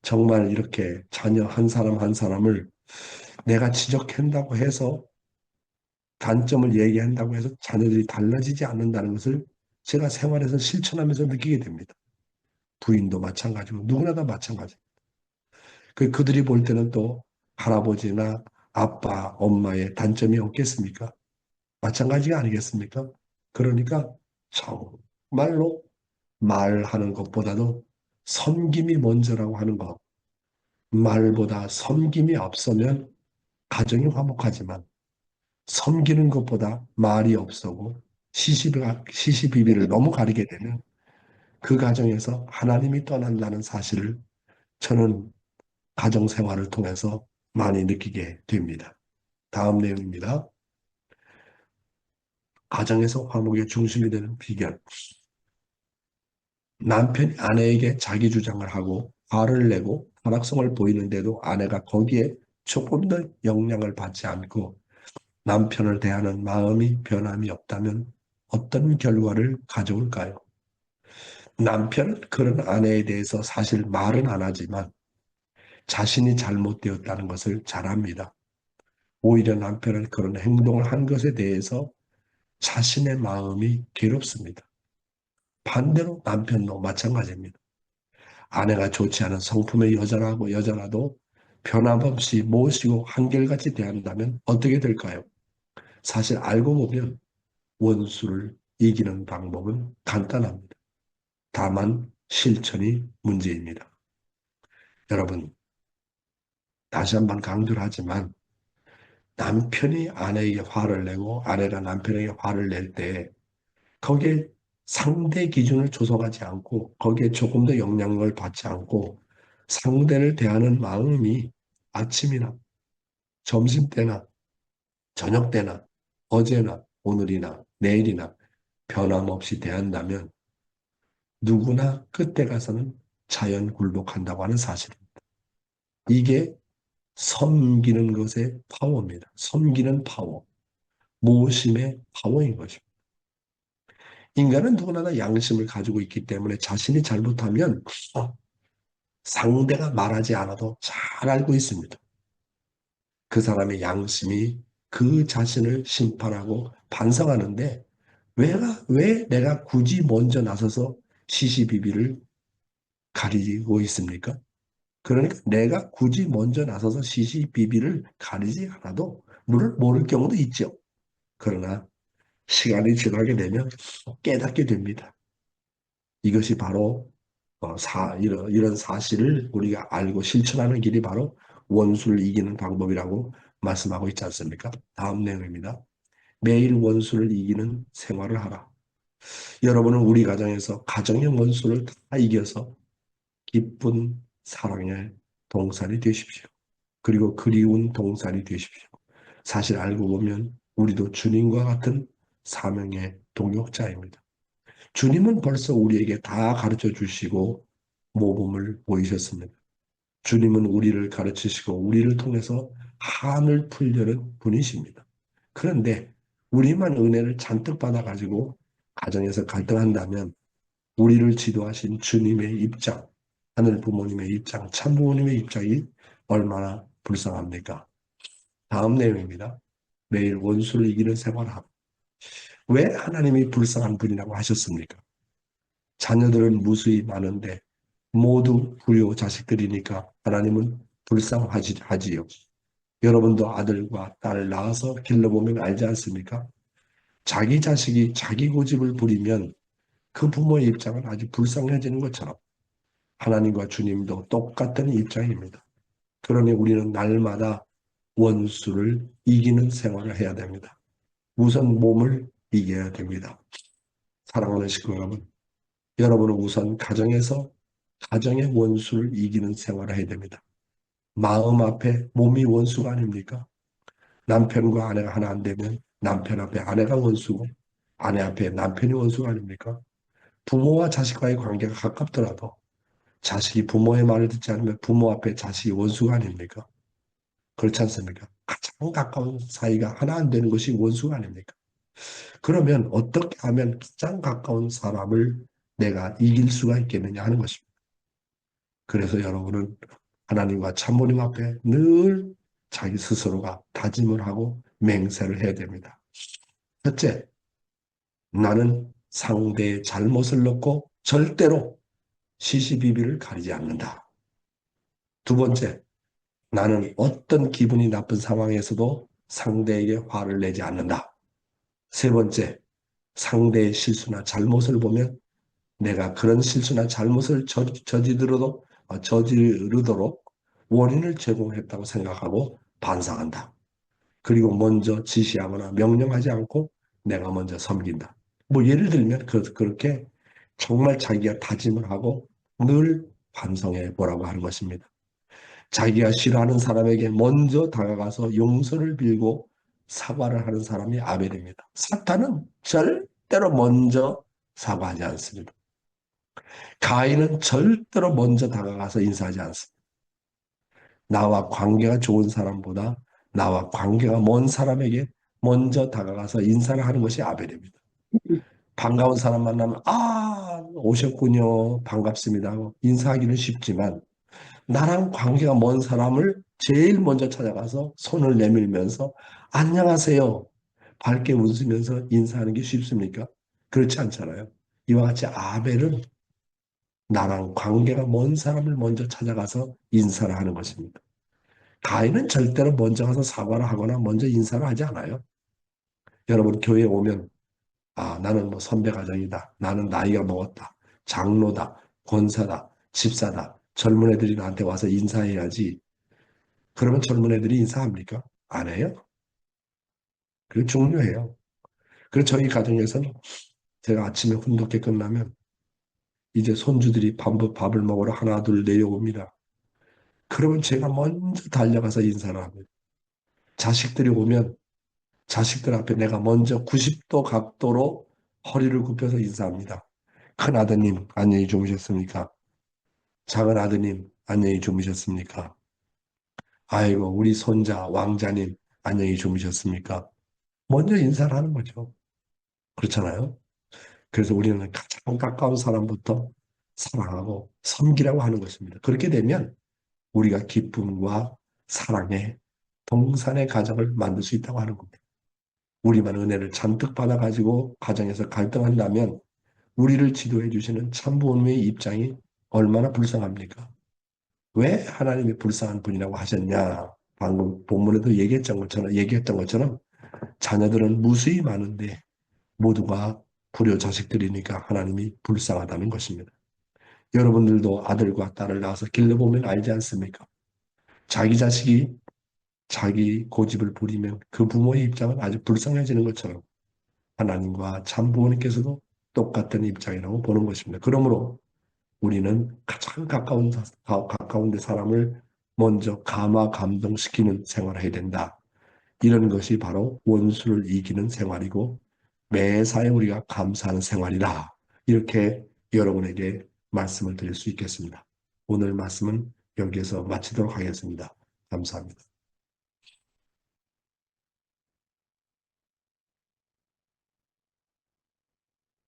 정말 이렇게 자녀 한 사람 한 사람을 내가 지적한다고 해서 단점을 얘기한다고 해서 자녀들이 달라지지 않는다는 것을 제가 생활에서 실천하면서 느끼게 됩니다. 부인도 마찬가지고 누구나 다 마찬가지. 그들이 볼 때는 또 할아버지나 아빠, 엄마의 단점이 없겠습니까? 마찬가지가 아니겠습니까? 그러니까 정말로 말하는 것보다도 섬김이 먼저라고 하는 것. 말보다 섬김이 앞서면 가정이 화목하지만 섬기는 것보다 말이 없어고 시시비비를 너무 가리게 되면 그 가정에서 하나님이 떠난다는 사실을 저는 가정 생활을 통해서 많이 느끼게 됩니다. 다음 내용입니다. 가정에서 화목의 중심이 되는 비결. 남편이 아내에게 자기 주장을 하고 화를 내고 반악성을 보이는데도 아내가 거기에 조금 더 영향을 받지 않고 남편을 대하는 마음이 변함이 없다면 어떤 결과를 가져올까요? 남편은 그런 아내에 대해서 사실 말은 안 하지만 자신이 잘못되었다는 것을 잘 압니다. 오히려 남편은 그런 행동을 한 것에 대해서 자신의 마음이 괴롭습니다. 반대로 남편도 마찬가지입니다. 아내가 좋지 않은 성품의 여자라도 변함없이 모시고 한결같이 대한다면 어떻게 될까요? 사실 알고 보면 원수를 이기는 방법은 간단합니다. 다만 실천이 문제입니다. 여러분, 다시 한번 강조를 하지만 남편이 아내에게 화를 내고 아내가 남편에게 화를 낼 때 거기에 상대 기준을 조성하지 않고 거기에 조금 더 영향을 받지 않고 상대를 대하는 마음이 아침이나 점심때나 저녁때나 어제나 오늘이나 내일이나 변함없이 대한다면 누구나 그때 가서는 자연 굴복한다고 하는 사실입니다. 이게 섬기는 것의 파워입니다. 섬기는 파워, 모심의 파워인 것입니다. 인간은 누구나 다 양심을 가지고 있기 때문에 자신이 잘못하면 상대가 말하지 않아도 잘 알고 있습니다. 그 사람의 양심이 그 자신을 심판하고 반성하는데 왜 내가 굳이 먼저 나서서 시시비비를 가리고 있습니까? 그러니까 내가 굳이 먼저 나서서 시시비비를 가리지 않아도 모를 경우도 있죠. 그러나 시간이 지나게 되면 깨닫게 됩니다. 이것이 바로 이런 사실을 우리가 알고 실천하는 길이 바로 원수를 이기는 방법이라고 말씀하고 있지 않습니까? 다음 내용입니다. 매일 원수를 이기는 생활을 하라. 여러분은 우리 가정에서 가정의 원수를 다 이겨서 기쁜 사랑의 동산이 되십시오. 그리고 그리운 동산이 되십시오. 사실 알고 보면 우리도 주님과 같은 사명의 동역자입니다. 주님은 벌써 우리에게 다 가르쳐 주시고 모범을 보이셨습니다. 주님은 우리를 가르치시고 우리를 통해서 한을 풀려는 분이십니다. 그런데 우리만 은혜를 잔뜩 받아가지고 가정에서 갈등한다면 우리를 지도하신 주님의 입장, 하늘 부모님의 입장, 참 부모님의 입장이 얼마나 불쌍합니까? 다음 내용입니다. 매일 원수를 이기는 생활하고. 왜 하나님이 불쌍한 분이라고 하셨습니까? 자녀들은 무수히 많은데 모두 불효 자식들이니까 하나님은 불쌍하지요. 여러분도 아들과 딸 낳아서 길러보면 알지 않습니까? 자기 자식이 자기 고집을 부리면 그 부모의 입장은 아주 불쌍해지는 것처럼 하나님과 주님도 똑같은 입장입니다. 그러니 우리는 날마다 원수를 이기는 생활을 해야 됩니다. 우선 몸을 이겨야 됩니다. 사랑하는 식구 여러분, 여러분은 우선 가정에서 가정의 원수를 이기는 생활을 해야 됩니다. 마음 앞에 몸이 원수가 아닙니까? 남편과 아내가 하나 안 되면 남편 앞에 아내가 원수고 아내 앞에 남편이 원수가 아닙니까? 부모와 자식과의 관계가 가깝더라도 자식이 부모의 말을 듣지 않으면 부모 앞에 자식이 원수가 아닙니까? 그렇지 않습니까? 가장 가까운 사이가 하나 안 되는 것이 원수가 아닙니까? 그러면 어떻게 하면 가장 가까운 사람을 내가 이길 수가 있겠느냐 하는 것입니다. 그래서 여러분은 하나님과 참모님 앞에 늘 자기 스스로가 다짐을 하고 맹세를 해야 됩니다. 첫째, 나는 상대의 잘못을 넣고 절대로 시시비비를 가리지 않는다. 두 번째, 나는 어떤 기분이 나쁜 상황에서도 상대에게 화를 내지 않는다. 세 번째, 상대의 실수나 잘못을 보면 내가 그런 실수나 잘못을 저지르도록 원인을 제공했다고 생각하고 반성한다. 그리고 먼저 지시하거나 명령하지 않고 내가 먼저 섬긴다. 뭐 예를 들면 그렇게 정말 자기가 다짐을 하고 늘 반성해 보라고 하는 것입니다. 자기가 싫어하는 사람에게 먼저 다가가서 용서를 빌고 사과를 하는 사람이 아벨입니다. 사탄은 절대로 먼저 사과하지 않습니다. 가인은 절대로 먼저 다가가서 인사하지 않습니다. 나와 관계가 좋은 사람보다 나와 관계가 먼 사람에게 먼저 다가가서 인사를 하는 것이 아벨입니다. 반가운 사람 만나면 오셨군요. 반갑습니다 하고 인사하기는 쉽지만 나랑 관계가 먼 사람을 제일 먼저 찾아가서 손을 내밀면서 안녕하세요. 밝게 웃으면서 인사하는 게 쉽습니까? 그렇지 않잖아요. 이와 같이 아벨은 나랑 관계가 먼 사람을 먼저 찾아가서 인사를 하는 것입니다. 가인은 절대로 먼저 가서 사과를 하거나 먼저 인사를 하지 않아요. 여러분 교회에 오면 나는 뭐 선배 가정이다. 나는 나이가 먹었다. 장로다. 권사다. 집사다. 젊은 애들이 나한테 와서 인사해야지. 그러면 젊은 애들이 인사합니까? 안 해요. 그게 중요해요. 그래서 저희 가정에서는 제가 아침에 훈독회 끝나면 이제 손주들이 밥을 먹으러 하나 둘 내려옵니다. 그러면 제가 먼저 달려가서 인사를 합니다. 자식들이 오면 자식들 앞에 내가 먼저 90도 각도로 허리를 굽혀서 인사합니다. 큰 아드님, 안녕히 주무셨습니까? 작은 아드님, 안녕히 주무셨습니까? 아이고, 우리 손자, 왕자님, 안녕히 주무셨습니까? 먼저 인사를 하는 거죠. 그렇잖아요? 그래서 우리는 가장 가까운 사람부터 사랑하고 섬기라고 하는 것입니다. 그렇게 되면 우리가 기쁨과 사랑의 동산의 가정을 만들 수 있다고 하는 겁니다. 우리만 은혜를 잔뜩 받아가지고 가정에서 갈등한다면 우리를 지도해 주시는 참 부모님의 입장이 얼마나 불쌍합니까? 왜 하나님이 불쌍한 분이라고 하셨냐? 방금 본문에도 얘기했던 것처럼 자녀들은 무수히 많은데 모두가 불효 자식들이니까 하나님이 불쌍하다는 것입니다. 여러분들도 아들과 딸을 낳아서 길러보면 알지 않습니까? 자기 자식이 자기 고집을 부리면 그 부모의 입장은 아주 불쌍해지는 것처럼 하나님과 참 부모님께서도 똑같은 입장이라고 보는 것입니다. 그러므로 우리는 가장 가까운 데 사람을 먼저 감동시키는 생활을 해야 된다. 이런 것이 바로 원수를 이기는 생활이고 매사에 우리가 감사하는 생활이다. 이렇게 여러분에게 말씀을 드릴 수 있겠습니다. 오늘 말씀은 여기에서 마치도록 하겠습니다. 감사합니다.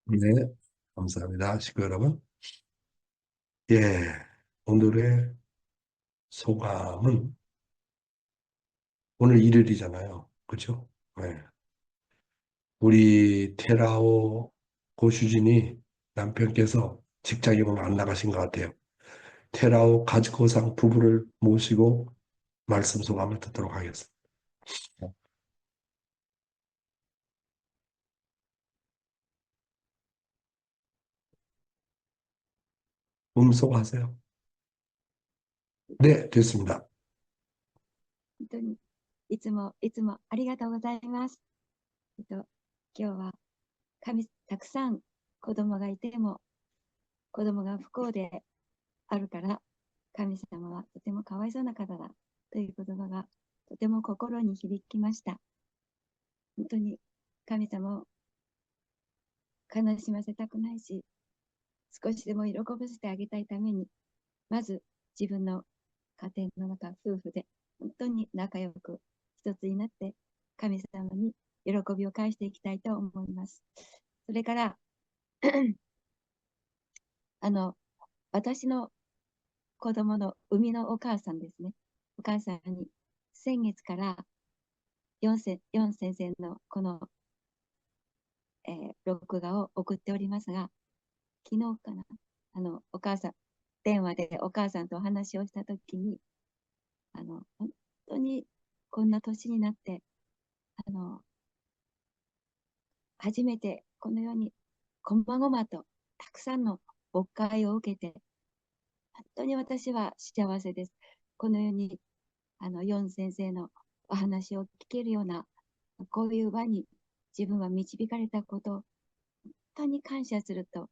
네, 감사합니다. 식구 여러분. 예, 오늘의 소감은 오늘 일요일이잖아요. 그렇죠? 네. 우리 테라오 고슈진이 남편께서 직장에 오늘 안 나가신 것 같아요. 테라오 가지고상 부부를 모시고 말씀 소감을 듣도록 하겠습니다. 음소하세요. 네, 됐습니다. 本当にいつもいつもありがとうございます。今日はたくさん子供がいても子供が不幸であるから神様はとてもかわいそうな方だという言葉がとても心に響きました。本当に神様を悲しませたくないし、少しでも喜ばせてあげたいために、まず自分の家庭の中、夫婦で本当に仲良く一つになって神様に喜びを返していきたいと思います。それから私の子供の生みのお母さんですね。お母さんに先月から4先生のこの、録画を送っておりますが、昨日かな、お母さん、電話でお母さんとお話をしたときに、本当にこんな年になって、初めてこのようにこまごまとたくさんの牧会を受けて、本当に私は幸せです。このように、ヨン先生のお話を聞けるような、こういう場に自分は導かれたこと、本当に感謝すると、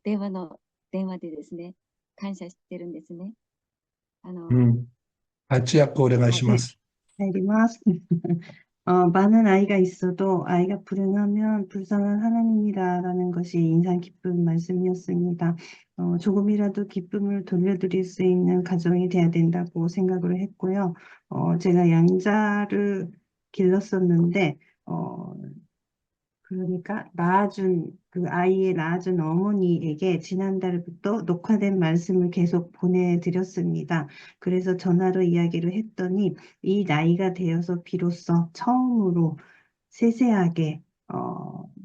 電話でですね、感謝してるんですね。같이 약고 오래가시마스. 알리마스. 많은 아이가 있어도 아이가 불행하면 불쌍한 하나님이라는 것이 인상 깊은 말씀이었습니다. 조금이라도 기쁨을 돌려드릴 수 있는 가정이 돼야 된다고 생각을 했고요. 제가 양자를 길렀었는데, 그러니까 그 아이의 낳아준 어머니에게 지난달부터 녹화된 말씀을 계속 보내드렸습니다. 그래서 전화로 이야기를 했더니 이 나이가 되어서 비로소 처음으로 세세하게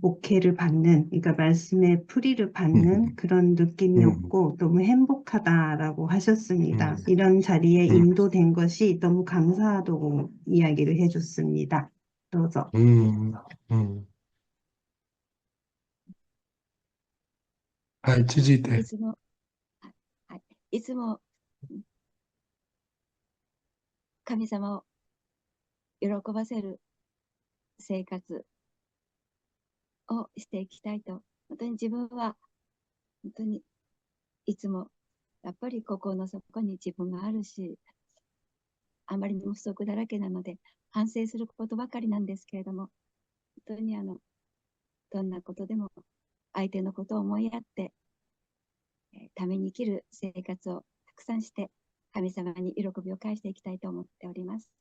목회를 받는, 그러니까 말씀의 풀이를 받는 그런 느낌이었고 너무 행복하다라고 하셨습니다. 이런 자리에 인도된 것이 너무 감사하다고 이야기를 해줬습니다. 그래서 はい、続いて。いつも神様を喜ばせる生活をしていきたいと、本当に自分は、本当にいつも、やっぱり心の底に自分があるし、あまりにも不足だらけなので、反省することばかりなんですけれども、本当にどんなことでも相手のことを思いやって、ために生きる生活をたくさんして、神様に喜びを返していきたいと思っております。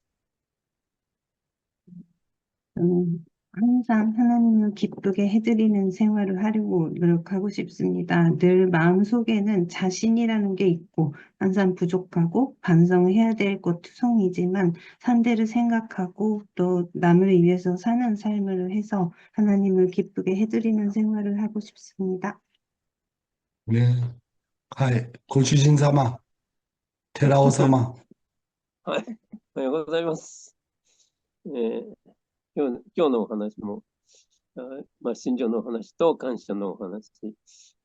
저는 항상 하나님을 기쁘게 해드리는 생활을 하려고 노력하고 싶습니다. 늘 마음속에는 자신이라는 게 있고 항상 부족하고 반성해야 될 것 투성이지만 상대를 생각하고 또 남을 위해서 사는 삶을 해서 하나님을 기쁘게 해드리는 생활을 하고 싶습니다. 네. 하이, 고추신 사마, 테라오 사마. はい、おはようございます。今日のお話も、信条のお話と感謝のお話、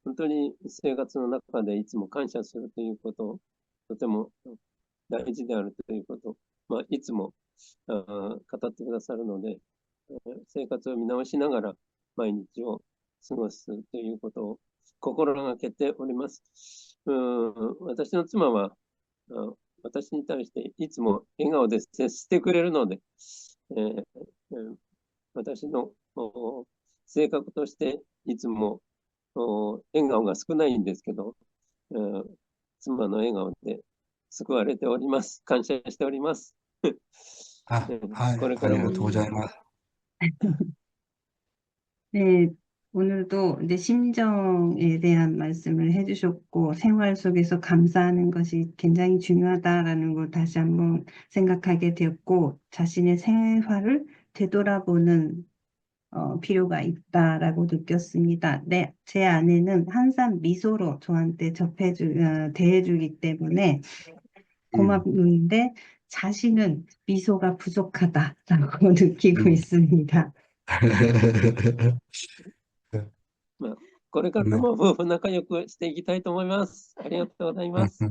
本当に生活の中でいつも感謝するということ、とても大事であるということ、いつも語ってくださるので、生活を見直しながら毎日を過ごすということを心がけております。私の妻は、私に対していつも笑顔で接してくれるので、私の性格としていつも笑顔が少ないんですけど、妻の笑顔で救われております。感謝しております。はい、これからも。ありがとうございます。 네, 오늘도 이제 심정에 대한 말씀을 해주셨고 생활 속에서 감사하는 것이 굉장히 중요하다라는 걸 다시 한번 생각하게 되었고 자신의 생활을 되돌아보는 필요가 있다라고 느꼈습니다. 네, 제 아내는 항상 미소로 저한테 대해주기 때문에 고맙는데 자신은 미소가 부족하다라고 느끼고 있습니다. これからも夫婦仲良くしていきたいと思います。ありがとうございます。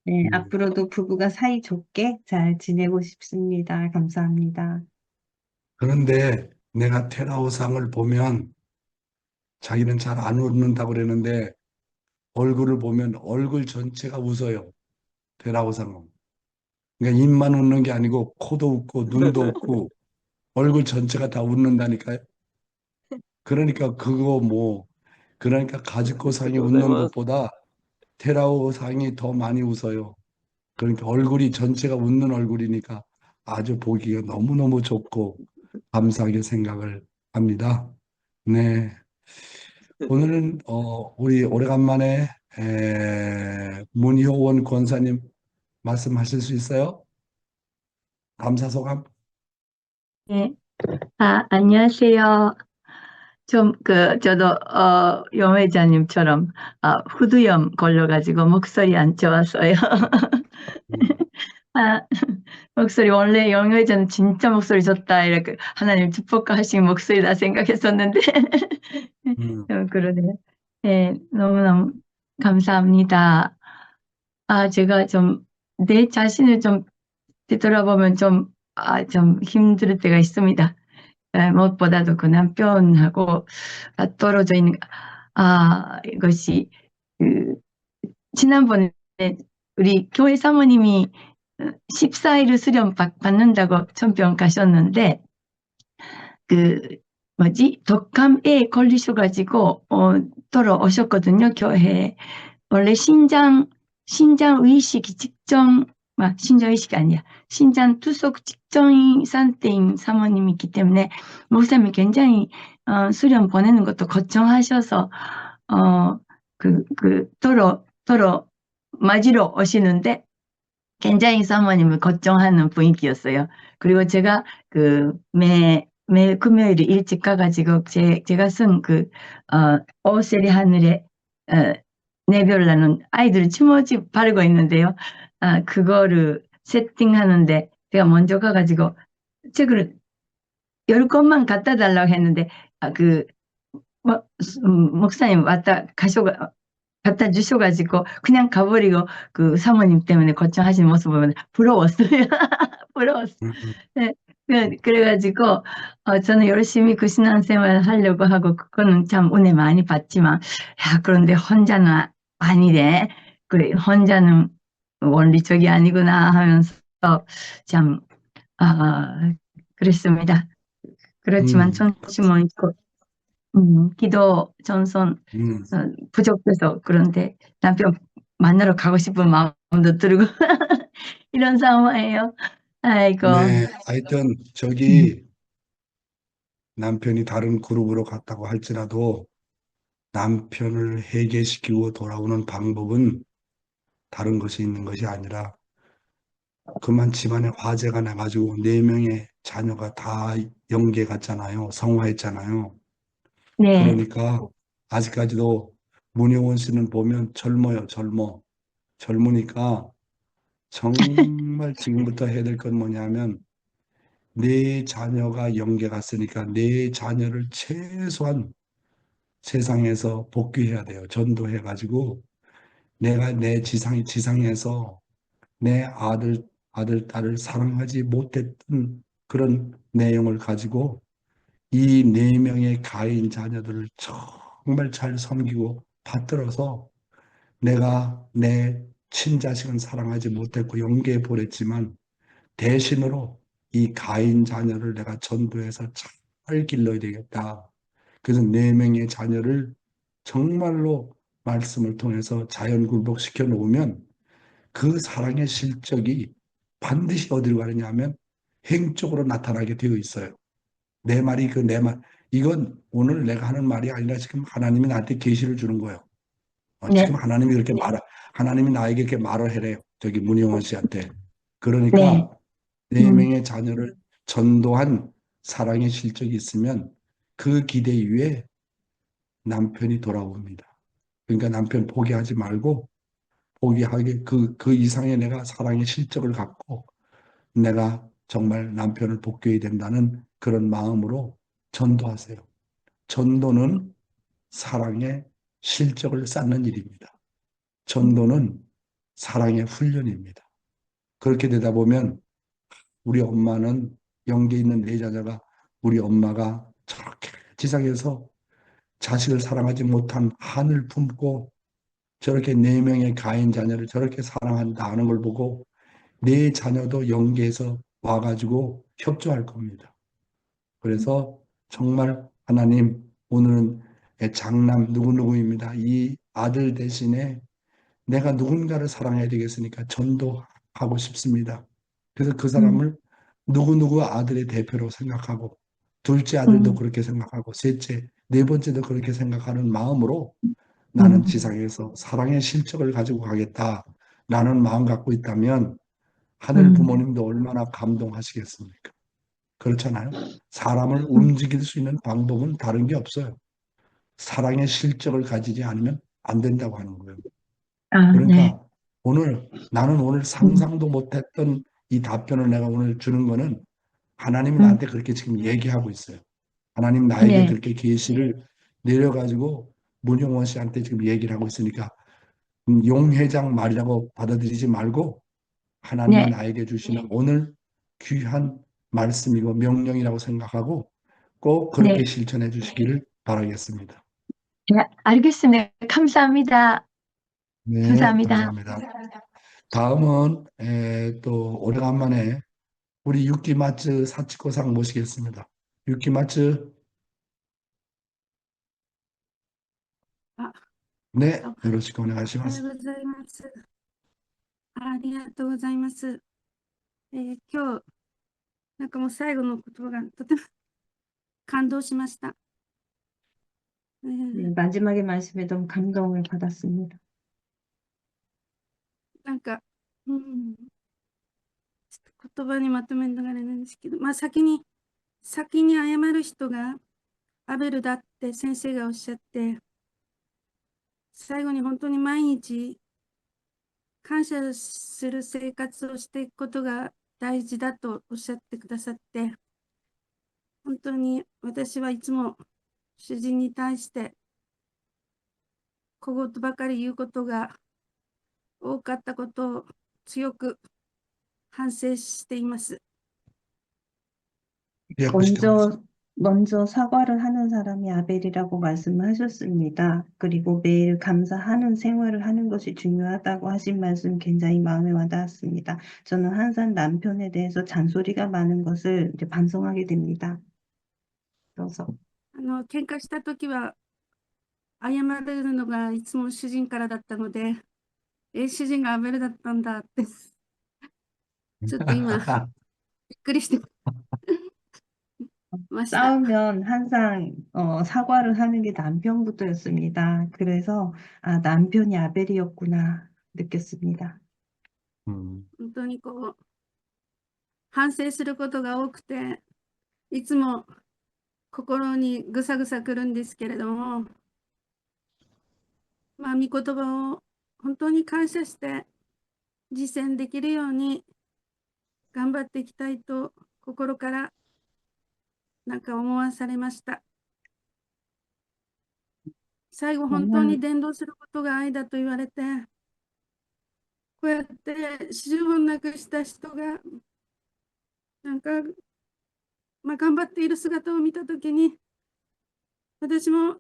네, 앞으로도 부부가 사이좋게 잘 지내고 싶습니다. 감사합니다. 그런데 내가 테라오상을 보면 자기는 잘 안 웃는다고 그러는데 얼굴을 보면 얼굴 전체가 웃어요. 테라오상은. 그러니까 입만 웃는 게 아니고 코도 웃고 눈도 웃고 얼굴 전체가 다 웃는다니까요. 그러니까 그러니까 가지코상이 웃는 것보다 테라오상이 더 많이 웃어요. 그러니까 얼굴이 전체가 웃는 얼굴이니까 아주 보기가 너무너무 좋고 감사하게 생각을 합니다. 네. 오늘은 우리 오래간만에 문효원 권사님 말씀하실 수 있어요? 감사 소감? 네. 안녕하세요. 저도, 용회자님처럼, 후두염 걸려가지고 목소리 안 좋았어요. 목소리, 원래 용회자는 진짜 목소리 좋다, 이렇게 하나님 축복하신 목소리다 생각했었는데, 좀 그러네요. 네, 너무너무 감사합니다. 제가 내 자신을 뒤돌아보면 좀 힘들 때가 있습니다. 무엇보다도 그 남편하고 떨어져 있는, 이것이, 지난번에 우리 교회 사모님이 14일 수련 받는다고 천병 가셨는데, 독감에 걸리셔가지고, 돌아오셨거든요, 교회에. 원래 신장 의식이 신장 의식이 아니야. 신장 투석 직전인 상태인 사모님이기 때문에 목사님이 굉장히 수련 보내는 것도 걱정하셔서 맞으러 오시는데 굉장히 사모님을 걱정하는 분위기였어요. 그리고 제가 매 금요일에 일찍 가가지고 제가 쓴 오세리 하늘에 네별라는 아이들 치모지 바르고 있는데요. 그거를 세팅하는데 제가 먼저 가가지고 책을 10권만 갖다 달라고 했는데 목사님 갖다 주셔가지고 그냥 가버리고 그 사모님 때문에 걱정하시는 모습 보면 부러웠어요. 플러스. 음, 네, 그래가지고, 저는 열심히 그 신앙생활 하려고 하고, 그거는 참 은혜 많이 받지만, 야, 그런데 혼자는 아니래. 그래, 혼자는 원리적이 아니구나 하면서, 참, 그랬습니다. 그렇지만 전심은 있고, 기도 전선 음. 부족해서 그런데 남편 만나러 가고 싶은 마음도 들고 이런 상황이에요. 아이고. 네, 하여튼 저기 남편이 다른 그룹으로 갔다고 할지라도 남편을 해결시키고 돌아오는 방법은 다른 것이 있는 것이 아니라 그만 집안에 화재가 나가지고 4명의 자녀가 다 영계 갔잖아요. 성화했잖아요. 네, 그러니까 아직까지도 문효원 씨는 보면 젊어요. 젊으니까 정말 지금부터 해야 될 건 뭐냐면 내 자녀가 영계 갔으니까 내 자녀를 최소한 세상에서 복귀해야 돼요. 전도해가지고 내가 내 지상에서 내 딸을 사랑하지 못했던 그런 내용을 가지고 이 4명의 가인 자녀들을 정말 잘 섬기고 받들어서 내가 내 친자식은 사랑하지 못했고 영계에 보냈지만 대신으로 이 가인 자녀를 내가 전도해서 잘 길러야 되겠다. 그래서 4명의 자녀를 정말로 말씀을 통해서 자연 굴복시켜 놓으면 그 사랑의 실적이 반드시 어디로 가느냐 하면 행적으로 나타나게 되어 있어요. 내 말이 내 말. 이건 오늘 내가 하는 말이 아니라 지금 하나님이 나한테 계시를 주는 거예요. 지금 네, 하나님이 그렇게 하나님이 나에게 이렇게 말을 해래요. 저기 문영원 씨한테. 네, 그러니까 4명의 자녀를 전도한 사랑의 실적이 있으면 그 기대 위에 남편이 돌아옵니다. 그러니까 남편 포기하지 말고 포기하게 그 이상의 내가 사랑의 실적을 갖고 내가 정말 남편을 복귀해야 된다는 그런 마음으로 전도하세요. 전도는 사랑의 실적을 쌓는 일입니다. 전도는 사랑의 훈련입니다. 그렇게 되다 보면 우리 엄마는 영계에 있는 4자녀가 우리 엄마가 저렇게 지상에서 자식을 사랑하지 못한 한을 품고 저렇게 4명의 가인 자녀를 저렇게 사랑한다 하는 걸 보고 내 자녀도 영계에서 와가지고 협조할 겁니다. 그래서 정말 하나님 오늘은 장남 누구누구입니다. 이 아들 대신에 내가 누군가를 사랑해야 되겠으니까 전도하고 싶습니다. 그래서 그 사람을 누구누구 아들의 대표로 생각하고 둘째 아들도 그렇게 생각하고 셋째, 4번째도 그렇게 생각하는 마음으로 나는 지상에서 사랑의 실적을 가지고 가겠다라는 마음 갖고 있다면 하늘 부모님도 얼마나 감동하시겠습니까? 그렇잖아요. 사람을 움직일 수 있는 방법은 다른 게 없어요. 사랑의 실적을 가지지 않으면 안 된다고 하는 거예요. 네, 그러니까 나는 오늘 상상도 못했던 이 답변을 내가 오늘 주는 거는 하나님이 나한테 그렇게 지금 얘기하고 있어요. 하나님 나에게 네, 그렇게 계시를 내려가지고 문용원 씨한테 지금 얘기를 하고 있으니까 용 회장 말이라고 받아들이지 말고 하나님이 네, 나에게 주시는 오늘 귀한 말씀이고 명령이라고 생각하고 꼭 그렇게 네, 실천해 주시기를 바라겠습니다. 네, 알겠습니다. 감사합니다. 네, 감사합니다. 감사합니다. 다음은 또 오래간만에 우리 유키마츠 사치코상 모시겠습니다. 유키마츠, あ、 네, お よろしくお願いしおはよます。うございます。ありがとうございます。今日、なんかもう最後の言葉がとても感動しました。 네, 마지막에 말씀에 너무 감동을 받았습니다. なんか、ちょっと言葉にまとめるのがあれなんですけど、先に謝る人がアベルだって先生がおっしゃって、最後に本当に毎日感謝する生活をしていくことが大事だとおっしゃってくださって、本当に私はいつも主人に対して小言ばかり言うことが多かったことを強く反省しています。 먼저, 먼저 사과를 하는 사람이 아벨이라고 말씀을 하셨습니다. 그리고 매일 감사하는 생활을 하는 것이 중요하다고 하신 말씀 굉장히 마음에 와닿았습니다. 저는 항상 남편에 대해서 잔소리가 많은 것을 이제 반성하게 됩니다. 그래서 喧嘩したときは、謝るのがいつも主人からだったので、主人がアベルだったんだって、ちょっと今、びっくりしてました。 싸우면 항상 사과를 하는 게 남편부터였습니다. 그래서 아, 남편이 아벨이었구나 느꼈습니다. 本当にこう、反省することが多くて、いつも心にぐさぐさくるんですけれども、まあ、御言葉を本当に感謝して実践できるように頑張っていきたいと心からなんか思わされました。最後、本当に伝道することが愛だと言われて、こうやって主人を亡くした人が、なんか、まあ、頑張っている姿を見たときに、私も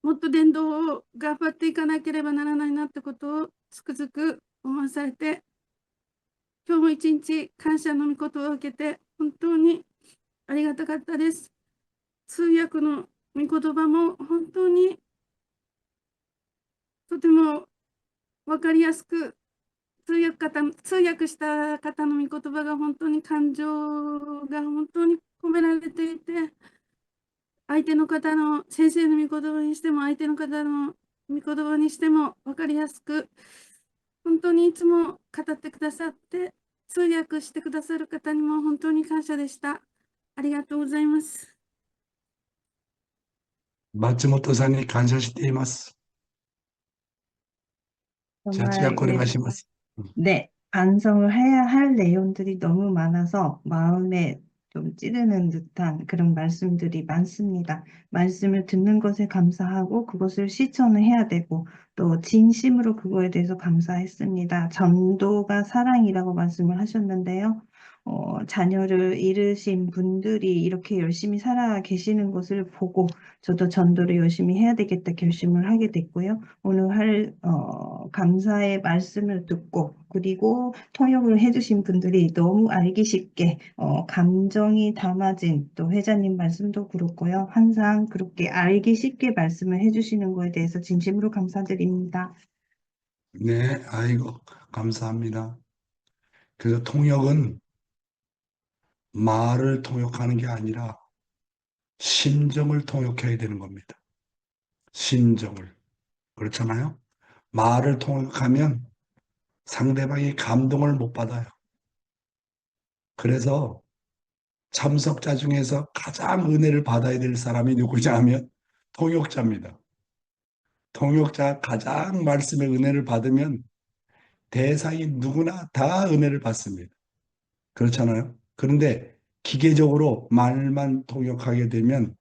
もっと伝道を頑張っていかなければならないなってことをつくづく思わされて、今日も一日感謝の御言葉を受けて、本当にありがたかったです。通訳の御言葉も本当にとても分かりやすく、通訳した方の御言葉が本当に感情が本当に込められていて、相手の方の先生の御言葉にしても、相手の方の御言葉にしても分かりやすく、本当にいつも語ってくださって、通訳してくださる方にも本当に感謝でした。ありがとうございます。松本さんに感謝しています。じゃあ、 정말 これがします。 네, 반성을 해야 할 내용들이 너무 많아서 마음에 좀 찌르는 듯한 그런 말씀들이 많습니다. 말씀을 듣는 것에 감사하고 그것을 실천을 해야 되고 또 진심으로 그거에 대해서 감사했습니다. 전도가 사랑이라고 말씀을 하셨는데요. 자녀를 잃으신 분들이 이렇게 열심히 살아 계시는 것을 보고 저도 전도를 열심히 해야 되겠다 결심을 하게 됐고요. 오늘 할 감사의 말씀을 듣고 그리고 통역을 해주신 분들이 너무 알기 쉽게 감정이 담아진 또 회장님 말씀도 그렇고요. 항상 그렇게 알기 쉽게 말씀을 해주시는 거에 대해서 진심으로 감사드립니다. 네, 아이고, 감사합니다. 그래서 통역은 말을 통역하는 게 아니라 심정을 통역해야 되는 겁니다. 심정을. 그렇잖아요? 말을 통역하면 상대방이 감동을 못 받아요. 그래서 참석자 중에서 가장 은혜를 받아야 될 사람이 누구냐 하면 통역자입니다. 통역자 가장 말씀의 은혜를 받으면 대상이 누구나 다 은혜를 받습니다. 그렇잖아요? 그런데 기계적으로 말만 통역하게 되면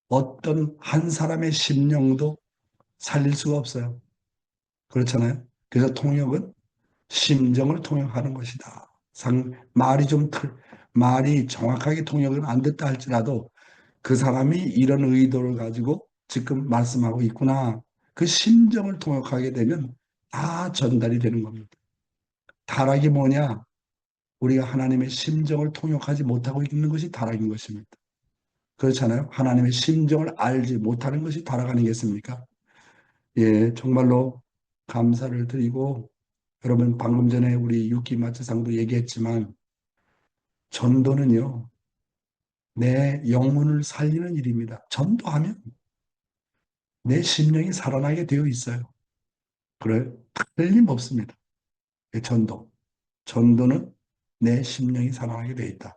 어떤 한 사람의 심령도 살릴 수가 없어요. 그렇잖아요? 그래서 통역은 심정을 통역하는 것이다. 말이 정확하게 통역은 안 됐다 할지라도 그 사람이 이런 의도를 가지고 지금 말씀하고 있구나. 그 심정을 통역하게 되면 다 전달이 되는 겁니다. 타락이 뭐냐? 우리가 하나님의 심정을 통역하지 못하고 있는 것이 타락인 것입니다. 그렇잖아요? 하나님의 심정을 알지 못하는 것이 타락 아니겠습니까? 예, 정말로 감사를 드리고 여러분 방금 전에 우리 유키 마츠상도 얘기했지만 전도는요. 내 영혼을 살리는 일입니다. 전도하면 내 심령이 살아나게 되어 있어요. 그래, 틀림없습니다. 전도. 전도는 내 심령이 살아나게 되어 있다.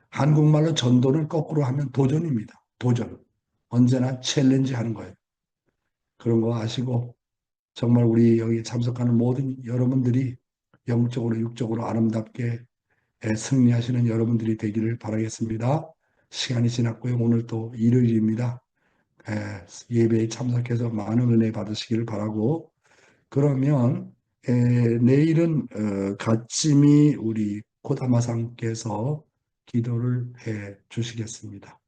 한국말로 전도는 거꾸로 하면 도전입니다. 도전. 언제나 챌린지 하는 거예요. 그런 거 아시고 정말 우리 여기 참석하는 모든 여러분들이 영적으로 육적으로 아름답게 승리하시는 여러분들이 되기를 바라겠습니다. 시간이 지났고요. 오늘 또 일요일입니다. 예배에 참석해서 많은 은혜 받으시기를 바라고 그러면 내일은 가치미 우리 코다마상께서 기도를 해 주시겠습니다.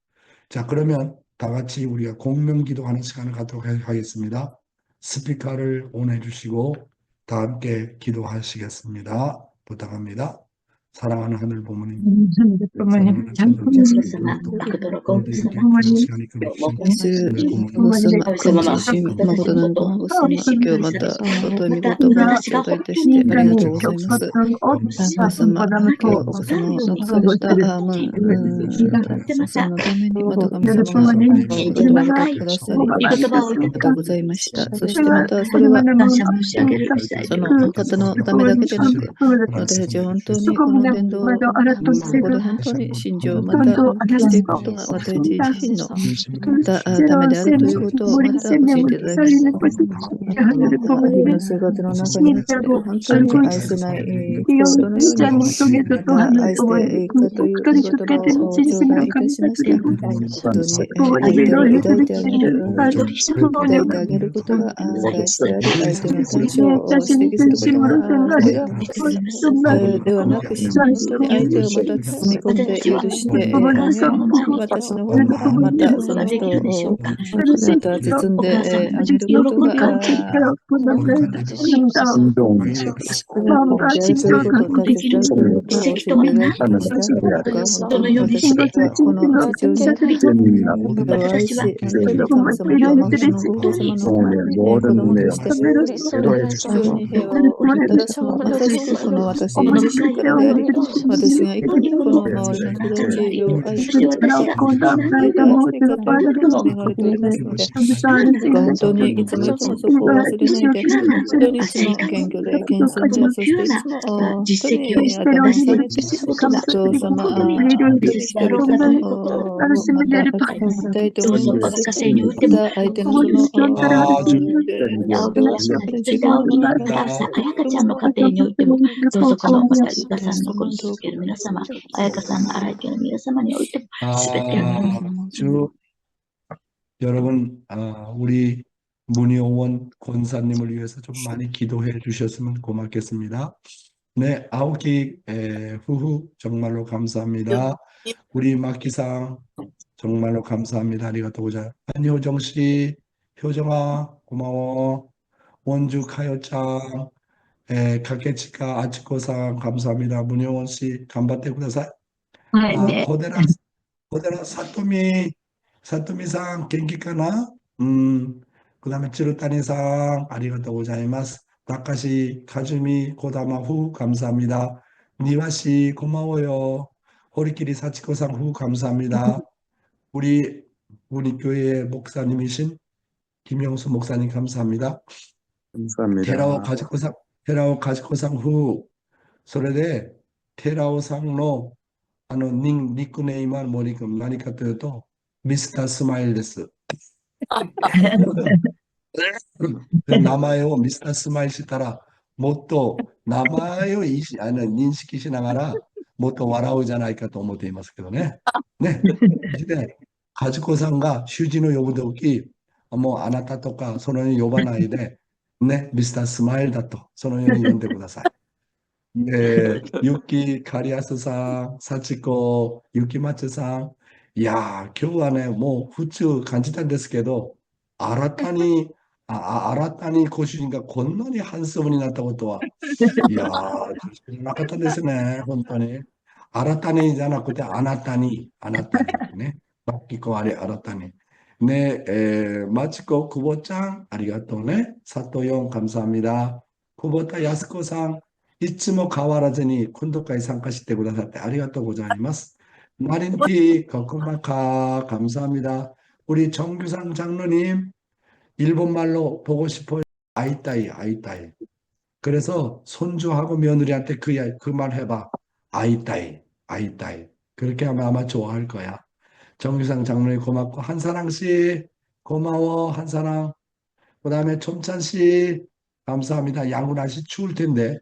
자, 그러면 다 같이 우리가 공명 기도하는 시간을 갖도록 하겠습니다. 스피커를 온해 주시고 다 함께 기도하시겠습니다. 부탁합니다. 사랑하는 하늘 부모님, 부모님, 사랑하는 참 천주 예수 예수様、그리스도誠のご우리에게無様、그런 부모님, 시간이 그리 주신主、하늘 부모님,保護様、神様は感謝し、私たちの誠のことをご保護本当に様、心今日配され、また、誠にまた御言葉をい私がただい本当にてしてありがとうご자, ざいます。겹쳤던 保護様、今日お子様を亡くされた、気が張ってまた、そのために、また神夜様が부모님 御言葉を与えてくださり、御言葉を置いてありがとうございました。そして 제가 また、それは、 感謝申し上げるとしたいその方のためだけでなく、私たちは本当にこの伝道を、ここで本当に信条をまた発揮していくことが私たち自身のためであるということをまた教えていただき、日々の生活の中にあって本当に愛せない人をどのようにまた愛していくかという言葉を頂戴いたしました。本当に相手を抱いてあげる、抱いてあげることが大事であり、相手の対象を指摘することがそれがではなく、本当に相手をまた包み込んで許してあげ、私の方からまたその人をまた包んであげることがやるということ、大切であるということを教えていただきました。本当に私がこの地上で人を愛し、本当に神様と誠のご法様の子供として地上に平和をもたらすのはまさしくこの私自身からであり、私がいかにこの周りの人たちを愛してまた生かということを願いておりますので、本当にいつもそこを忘れないで、本当にいつも謙虚で謙遜で、そしていつも本当に頭を下げて、人様、本当に人々のまた抱いて思いますし、また相手のその自分の中で彩香ちゃんの家庭においても、どうぞこのまたゆかさんのこの続ける皆様、彩香さんの荒井家の皆様においても、すべての여러분, 우리 문희원 권사님을 위해서 좀 많이 기도해 주셨으면 고맙겠습니다. 네, 아오키 후후 정말로 감사합니다. 우리 마키상 정말로 감사합니다. 아리가또 고자. 안효정 씨, 효정아 고마워. 원주 카요짱, 가케치카 아치코상 감사합니다. 문효원 씨, 간바테 구다사이. 고데라 사토미さん 元気かな? 그다음에 찌르타니さん 아리가또 고자이마스. 다카시 카즈미 고다마 후 감사합니다. 니와씨 고마워요. 호리끼리 사치코상 후 감사합니다. 우리 교회 목사님이신 김영수 목사님 감사합니다. 감사합니다. 테라오 가지코상 후. それでテラオさんのニックネームは何かというと、ミスタースマイルです。名前をミスタースマイルしたら、もっと名前を認識しながら、もっと笑うじゃないかと思っていますけどね。ね。で、カジコさんが主人を呼ぶとき、もうあなたとかそのように呼ばないで、ね、ミスタースマイルだと、そのように呼んでください。ユキカリアスさん、サチコ、ユキマチさん。いやー、今日はね、もう普通感じたんですけど、新たにご主人がこんなにハンサムになったことは、いやー、知らなかったですね、本当に。新たにじゃなくて、あなたにね。バッキコあれ、新たに。ね、マチコ、クボちゃん、ありがとうね。佐藤ヨン、감사합니다。久保田康子さん、いつも変わらずに、今度会参加してくださってありがとうございます。마린티 거꾸마카 감사합니다. 우리 정규상 장로님 일본말로 보고 싶어요. 아이따이. 그래서 손주하고 며느리한테 그 말 해봐. 아이따이. 그렇게 하면 아마 좋아할 거야. 정규상 장로님 고맙고 한사랑씨 고마워. 한사랑. 그 다음에 촌찬씨 감사합니다. 양훈 아씨 추울 텐데.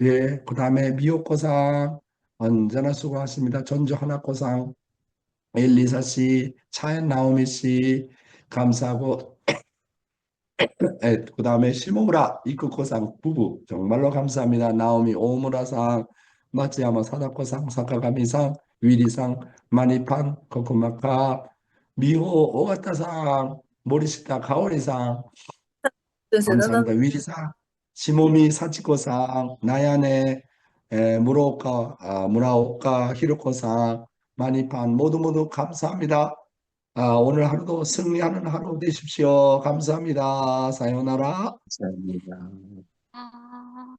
예, 그 다음에 미호코상 언제나 수고하십니다. 전주 하나코상, 엘리사 씨, 차엔 나오미 씨, 감사하고, 그 다음에 시모무라 이쿠코상 부부, 정말로 감사합니다. 나오미 오무라상, 마츠야마 사다코상, 사카가미상, 위리상, 마니판, 코코마카, 미호, 오가타상, 모리시타, 가오리상, 감사합니다. 위리상, 시모미, 사치코상, 나야네, 무라오카, 히로코상, 마니판, 모두 감사합니다. 오늘 하루도 승리하는 하루 되십시오. 감사합니다. 사요나라. 감사합니다. 아.